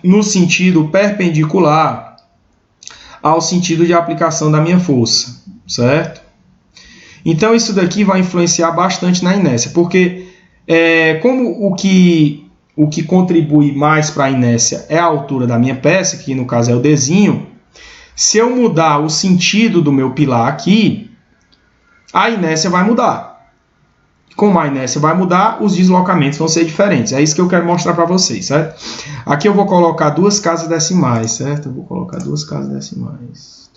no sentido perpendicular ao sentido de aplicação da minha força, certo? Então isso daqui vai influenciar bastante na inércia, porque como o que contribui mais para a inércia é a altura da minha peça, que no caso é o Dzinho, se eu mudar o sentido do meu pilar aqui, a inércia vai mudar. Como a inércia vai mudar, os deslocamentos vão ser diferentes. É isso que eu quero mostrar para vocês, certo? Aqui eu vou colocar duas casas decimais, certo? Eu vou colocar duas casas decimais.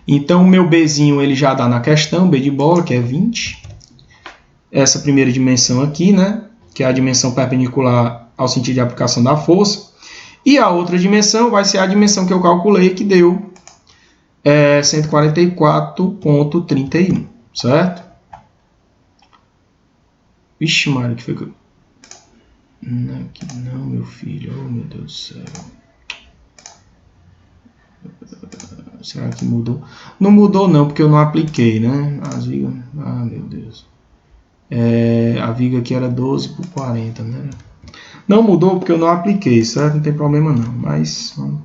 Então, o meu Bzinho ele já dá na questão, B de bola, que é 20. Essa primeira dimensão aqui, né? Que é a dimensão perpendicular ao sentido de aplicação da força. E a outra dimensão vai ser a dimensão que eu calculei, que deu 144,31, certo? Vixe, Mário, que foi que eu... Não, aqui não, meu filho. Oh, meu Deus do céu. Será que mudou? Não mudou não, porque eu não apliquei, né? As vigas... Ah, meu Deus. A viga aqui era 12 por 40, né? Não mudou porque eu não apliquei, certo? Não tem problema não, mas vamos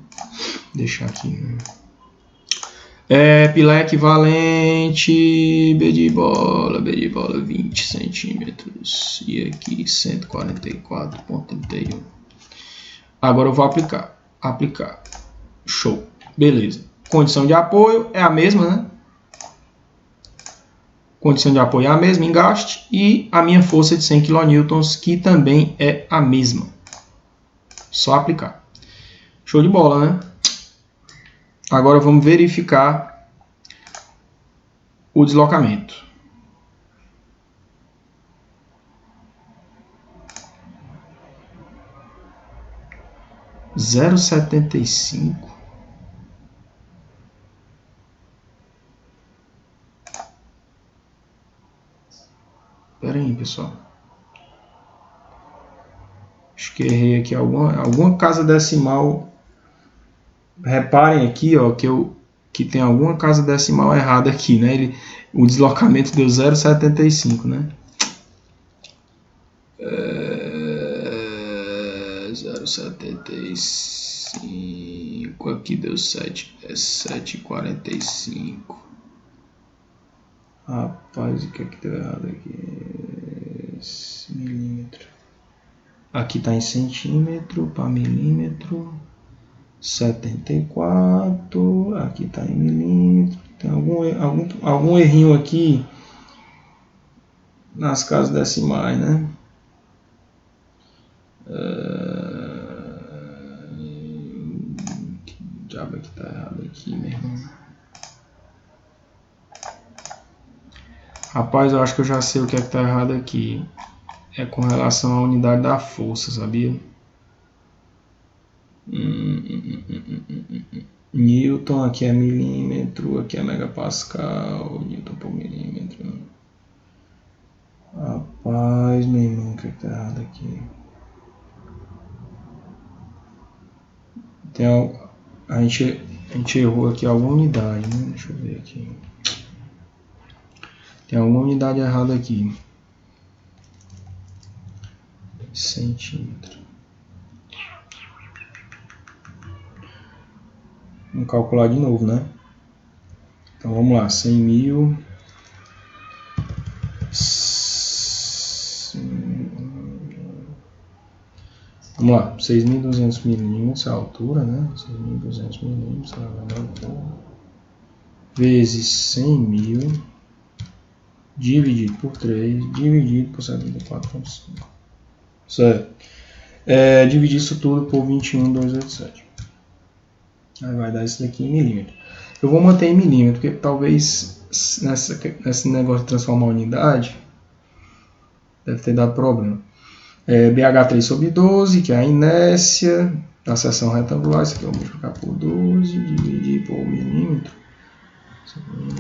deixar aqui, né? Pilar equivalente, B de bola, 20 centímetros. E aqui 144,31. Agora eu vou aplicar. Show. Beleza. Condição de apoio é a mesma, né? Condição de apoio é a mesma, engaste. E a minha força de 100 kN, que também é a mesma. Só aplicar. Show de bola, né? Agora vamos verificar o deslocamento. Zero 0,75. Espera aí, pessoal. Acho que errei aqui alguma casa decimal. Reparem aqui, ó, que tem alguma casa decimal errada aqui, né? O deslocamento deu 0,75, né? 0,75 aqui deu 7, é 7,45. Rapaz, o que é que deu errado aqui? Esse milímetro. Aqui está em centímetro para milímetro. 74. Aqui está em milímetro. Tem algum errinho aqui nas casas decimais, né? Que diabo é que está errado aqui, meu irmão? Rapaz, eu acho que eu já sei o que é que está errado aqui. É com relação à unidade da força, sabia? Newton, aqui é milímetro, aqui é megapascal, Newton por milímetro. Rapaz, meu irmão, o que é que tá errado aqui? A gente errou aqui alguma unidade, né? Deixa eu ver aqui. Tem alguma unidade errada aqui. Centímetro. Vamos calcular de novo, né? Então vamos lá, 100 mil. Vamos lá, 6.200 milímetros a altura, né? 6.200 milímetros a altura. Vezes 100 mil. Dividido por 3, dividido por 74,5. Certo. Dividir isso tudo por 21,287. Aí vai dar isso daqui em milímetro. Eu vou manter em milímetro, porque talvez nesse negócio de transformar a unidade deve ter dado problema. BH3 sobre 12, que é a inércia da seção retangular. Isso aqui eu vou multiplicar por 12, dividir por milímetro.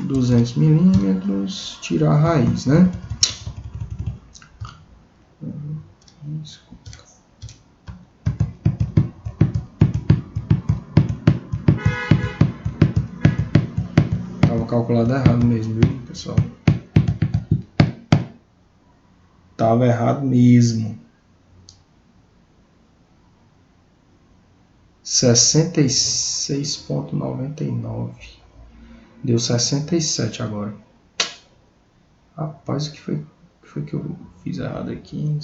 200 milímetros, tirar a raiz, né? Tava calculado errado mesmo, viu, pessoal? Tava errado mesmo. 66,99. Deu 67 agora. Rapaz, o que foi que eu fiz errado aqui?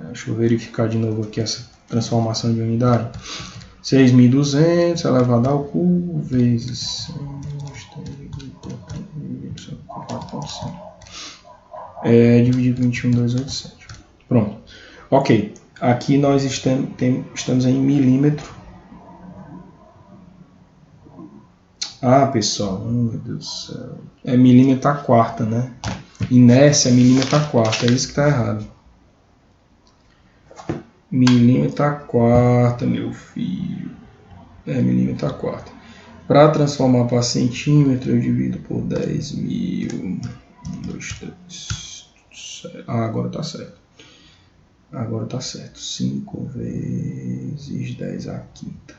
Deixa eu verificar de novo aqui essa transformação de unidade. 6.200 elevado ao cubo vezes 4,5. Dividido por 21,287. Pronto. Ok. Aqui nós estamos em milímetro. Pessoal, meu Deus do céu. É milímetro a quarta, né? Inércia é milímetro a quarta, é isso que está errado. Milímetro a quarta, meu filho. Milímetro a quarta. Para transformar para centímetro, eu divido por 10.000. 1, 2, 3. Agora está certo. Agora está certo. 5 vezes 10 à quinta.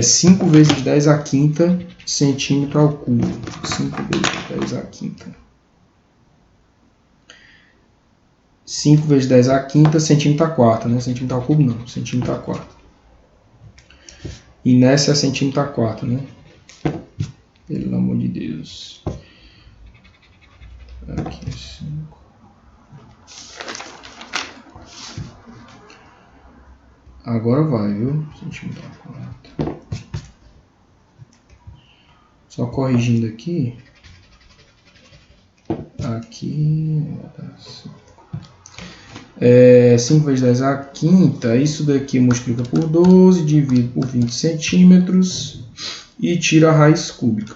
5 vezes 10 à quinta centímetro ao cubo. 5 vezes 10 à quinta. 5 vezes 10 a quinta, centímetro a quarta, né? Centímetro ao cubo não, centímetro a quarta. Inércia é centímetro a quarta, né? Pelo amor de Deus. Aqui, 5. Agora vai, viu? Centímetro a quarta. Só corrigindo aqui. Aqui. 5 vezes 10 a quinta. Isso daqui multiplica por 12, divide por 20 centímetros e tira a raiz cúbica.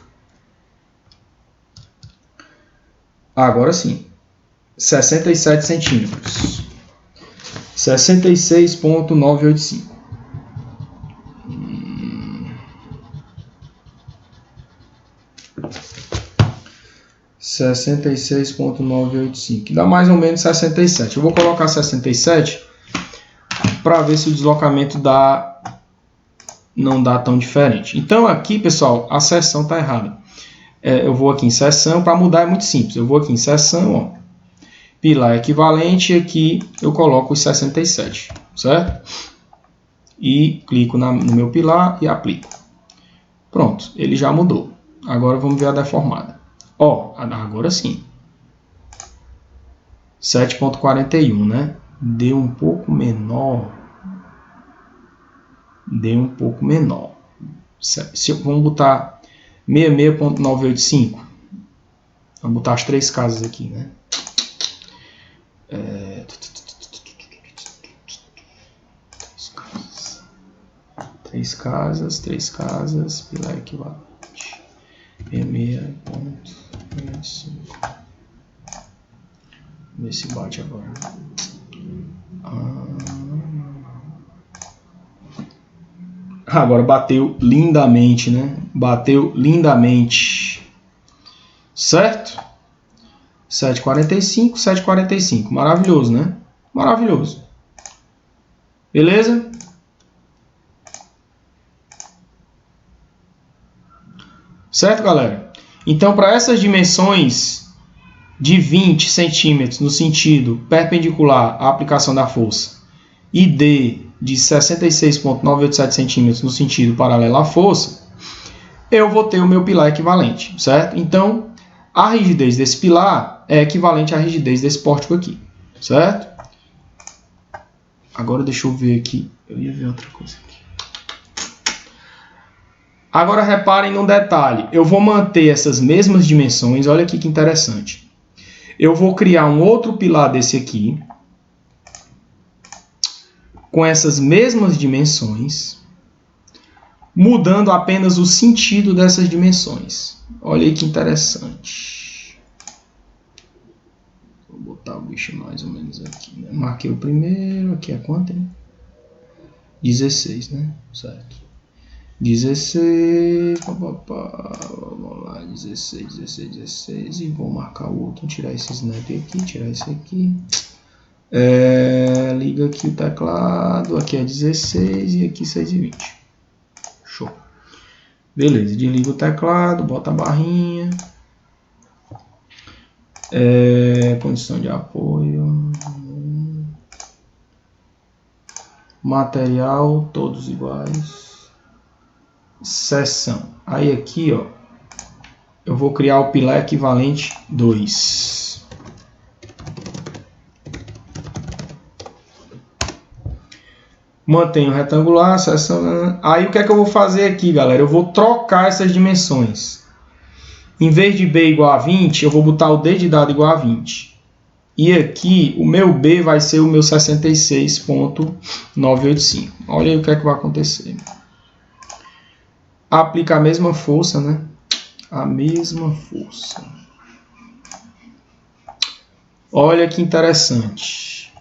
Agora sim. 67 centímetros. 66,985. 66,985. Dá mais ou menos 67. Eu vou colocar 67 para ver se o deslocamento não dá tão diferente. Então aqui, pessoal, a seção está errada. Eu vou aqui em seção, para mudar é muito simples. Eu vou aqui em seção, ó, pilar equivalente, e aqui eu coloco os 67, certo? E clico no meu pilar e aplico. Pronto, ele já mudou. Agora vamos ver a deformada. Ó, agora sim. 7,41, né? Deu um pouco menor. Vamos botar 66,985. Vamos botar as 3 casas aqui, né? 3 casas, pilar equivalente. 66,65. Vamos ver se bate agora. Agora bateu lindamente, né? Bateu lindamente. Certo? 7,45, 7,45. Maravilhoso, né? Maravilhoso. Beleza? Certo, galera? Então, para essas dimensões de 20 centímetros no sentido perpendicular à aplicação da força e de 66,987 centímetros no sentido paralelo à força, eu vou ter o meu pilar equivalente, certo? Então, a rigidez desse pilar é equivalente à rigidez desse pórtico aqui, certo? Agora deixa eu ver aqui. Eu ia ver outra coisa aqui. Agora reparem num detalhe. Eu vou manter essas mesmas dimensões. Olha aqui que interessante. Eu vou criar um outro pilar desse aqui, com essas mesmas dimensões, mudando apenas o sentido dessas dimensões. Olha aí que interessante. Vou botar o bicho mais ou menos aqui, né? Marquei o primeiro. Aqui é quanto, hein? 16, né? Certo. 16, vamos lá, 16, e vou marcar o outro, tirar esse snap aqui, tirar esse aqui, liga aqui o teclado, aqui é 16 e aqui 6,20, show, beleza, desliga o teclado, bota a barrinha, condição de apoio, material, todos iguais, seção. Aí aqui, ó, eu vou criar o pilar equivalente 2. Mantenho retangular, seção. Aí o que é que eu vou fazer aqui, galera? Eu vou trocar essas dimensões. Em vez de B igual a 20, eu vou botar o D de dado igual a 20. E aqui, o meu B vai ser o meu 66,985. Olha aí o que é que vai acontecer. Aplica a mesma força, né? A mesma força. Olha que interessante.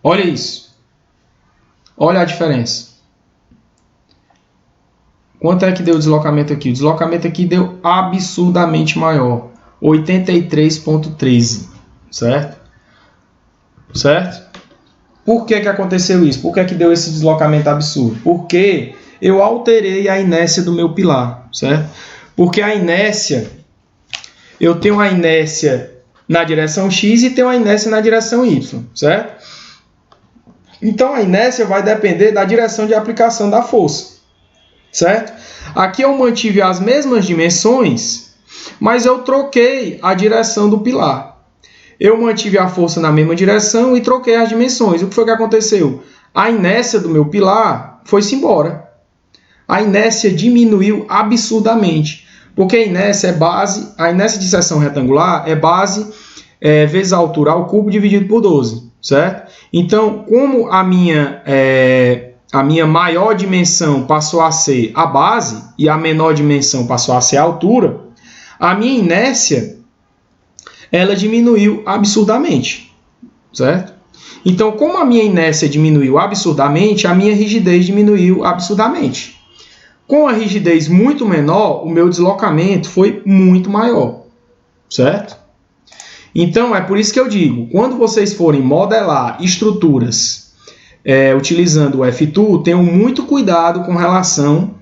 Olha isso. Olha a diferença. Quanto é que deu o deslocamento aqui? O deslocamento aqui deu absurdamente maior. 83,13. Certo? Certo? Por que que aconteceu isso? Por que que deu esse deslocamento absurdo? Porque eu alterei a inércia do meu pilar, certo? Porque a inércia, eu tenho a inércia na direção X e tem uma inércia na direção Y, certo? Então, a inércia vai depender da direção de aplicação da força, certo? Aqui eu mantive as mesmas dimensões, mas eu troquei a direção do pilar. Eu mantive a força na mesma direção e troquei as dimensões. O que foi que aconteceu? A inércia do meu pilar foi-se embora. A inércia diminuiu absurdamente, porque a inércia é base, a inércia de seção retangular é base vezes a altura ao cubo dividido por 12, certo? Então, como a minha maior dimensão passou a ser a base e a menor dimensão passou a ser a altura, a minha inércia ela diminuiu absurdamente, certo? Então, como a minha inércia diminuiu absurdamente, a minha rigidez diminuiu absurdamente. Com a rigidez muito menor, o meu deslocamento foi muito maior, certo? Então, é por isso que eu digo, quando vocês forem modelar estruturas utilizando o F2, tenham muito cuidado com relação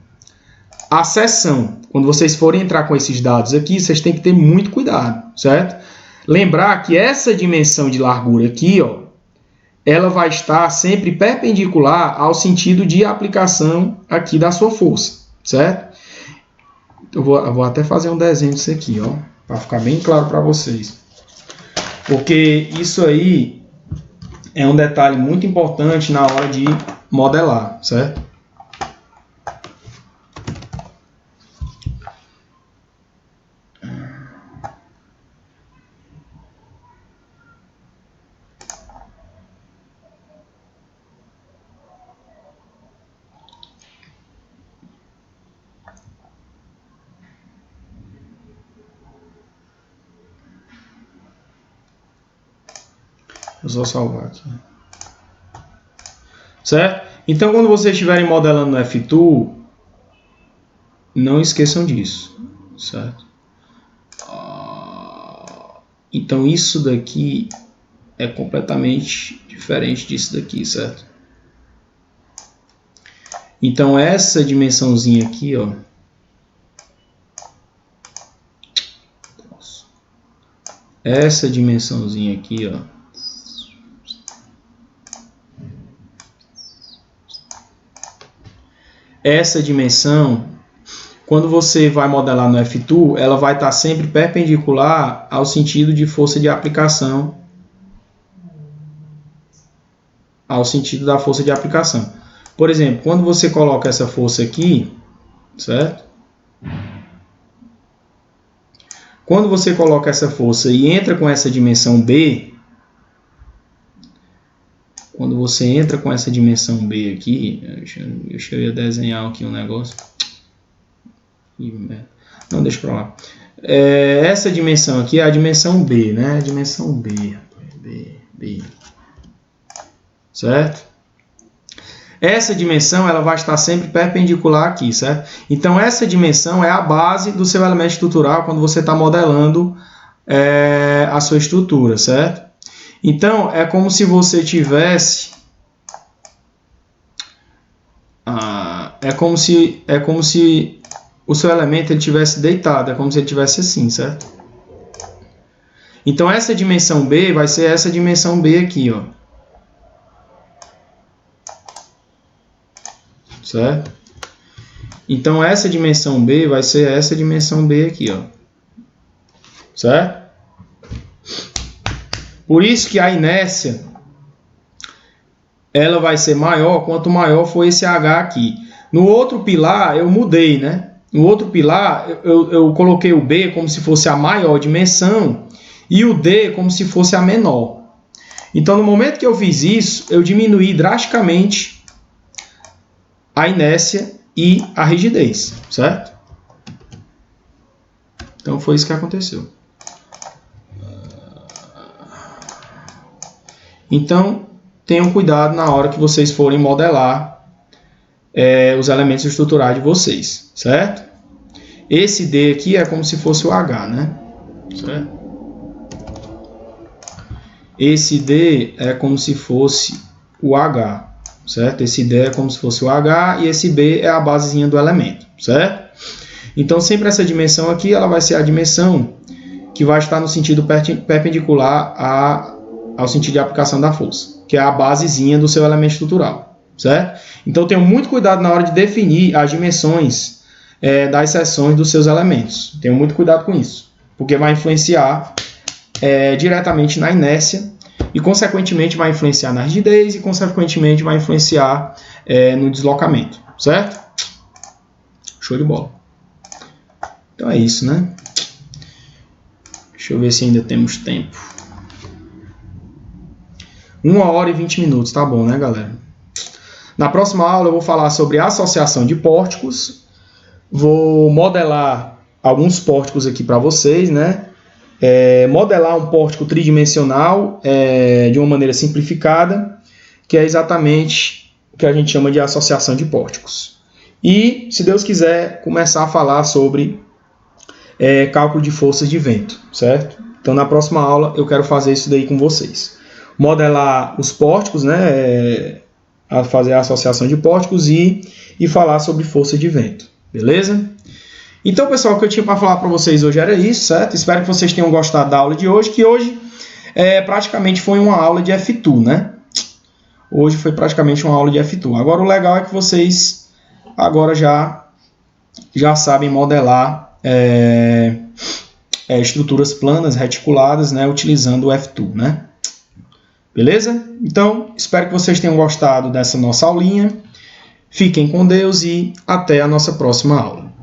à seção. Quando vocês forem entrar com esses dados aqui, vocês têm que ter muito cuidado, certo? Lembrar que essa dimensão de largura aqui, ó, ela vai estar sempre perpendicular ao sentido de aplicação aqui da sua força, certo? Eu vou até fazer um desenho disso aqui, ó, para ficar bem claro para vocês. Porque isso aí é um detalhe muito importante na hora de modelar, certo? Eu vou salvar aqui. Certo? Então, quando vocês estiverem modelando no F2, não esqueçam disso. Certo? Então, isso daqui é completamente diferente disso daqui, certo? Então, essa dimensãozinha aqui, ó. Essa dimensãozinha aqui, ó. Essa dimensão, quando você vai modelar no F2, ela vai estar sempre perpendicular ao sentido de força de aplicação, ao sentido da força de aplicação. Por exemplo, quando você coloca essa força aqui, certo? Quando você coloca essa força e entra com essa dimensão B, quando você entra com essa dimensão B aqui, eu ia desenhar aqui um negócio. Não, deixa pra lá. Essa dimensão aqui é a dimensão B, né? A dimensão B. B. Certo? Essa dimensão ela vai estar sempre perpendicular aqui, certo? Então, essa dimensão é a base do seu elemento estrutural quando você está modelando a sua estrutura, certo? Então, é como se você tivesse... É como se o seu elemento ele tivesse deitado, é como se ele tivesse assim, certo? Então, essa dimensão B vai ser essa dimensão B aqui, ó. Certo? Então, essa dimensão B vai ser essa dimensão B aqui, ó. Certo? Por isso que a inércia ela vai ser maior quanto maior for esse H aqui. No outro pilar eu mudei, né? No outro pilar eu coloquei o B como se fosse a maior dimensão e o D como se fosse a menor. Então, no momento que eu fiz isso, eu diminuí drasticamente a inércia e a rigidez, certo? Então, foi isso que aconteceu. Então, tenham cuidado na hora que vocês forem modelar os elementos estruturais de vocês, certo? Esse D aqui é como se fosse o H, né? Certo? Esse D é como se fosse o H, certo? Esse D é como se fosse o H e esse B é a basezinha do elemento, certo? Então, sempre essa dimensão aqui, ela vai ser a dimensão que vai estar no sentido perpendicular ao sentido de aplicação da força, que é a basezinha do seu elemento estrutural, certo? Então, tenha muito cuidado na hora de definir as dimensões das seções dos seus elementos. Tenha muito cuidado com isso, porque vai influenciar diretamente na inércia e, consequentemente, vai influenciar na rigidez e, consequentemente, vai influenciar no deslocamento, certo? Show de bola. Então é isso, né? Deixa eu ver se ainda temos tempo. 1 hora e 20 minutos, tá bom, né, galera? Na próxima aula eu vou falar sobre associação de pórticos. Vou modelar alguns pórticos aqui para vocês, né? Modelar um pórtico tridimensional de uma maneira simplificada, que é exatamente o que a gente chama de associação de pórticos. E, se Deus quiser, começar a falar sobre cálculo de forças de vento, certo? Então, na próxima aula, eu quero fazer isso daí com vocês. Modelar os pórticos, né? Fazer a associação de pórticos e falar sobre força de vento, beleza? Então, pessoal, o que eu tinha para falar para vocês hoje era isso, certo? Espero que vocês tenham gostado da aula de hoje, que hoje praticamente foi uma aula de F2, né? Hoje foi praticamente uma aula de F2. Agora, o legal é que vocês agora já sabem modelar estruturas planas, reticuladas, né, utilizando o F2, né? Beleza? Então, espero que vocês tenham gostado dessa nossa aulinha. Fiquem com Deus e até a nossa próxima aula.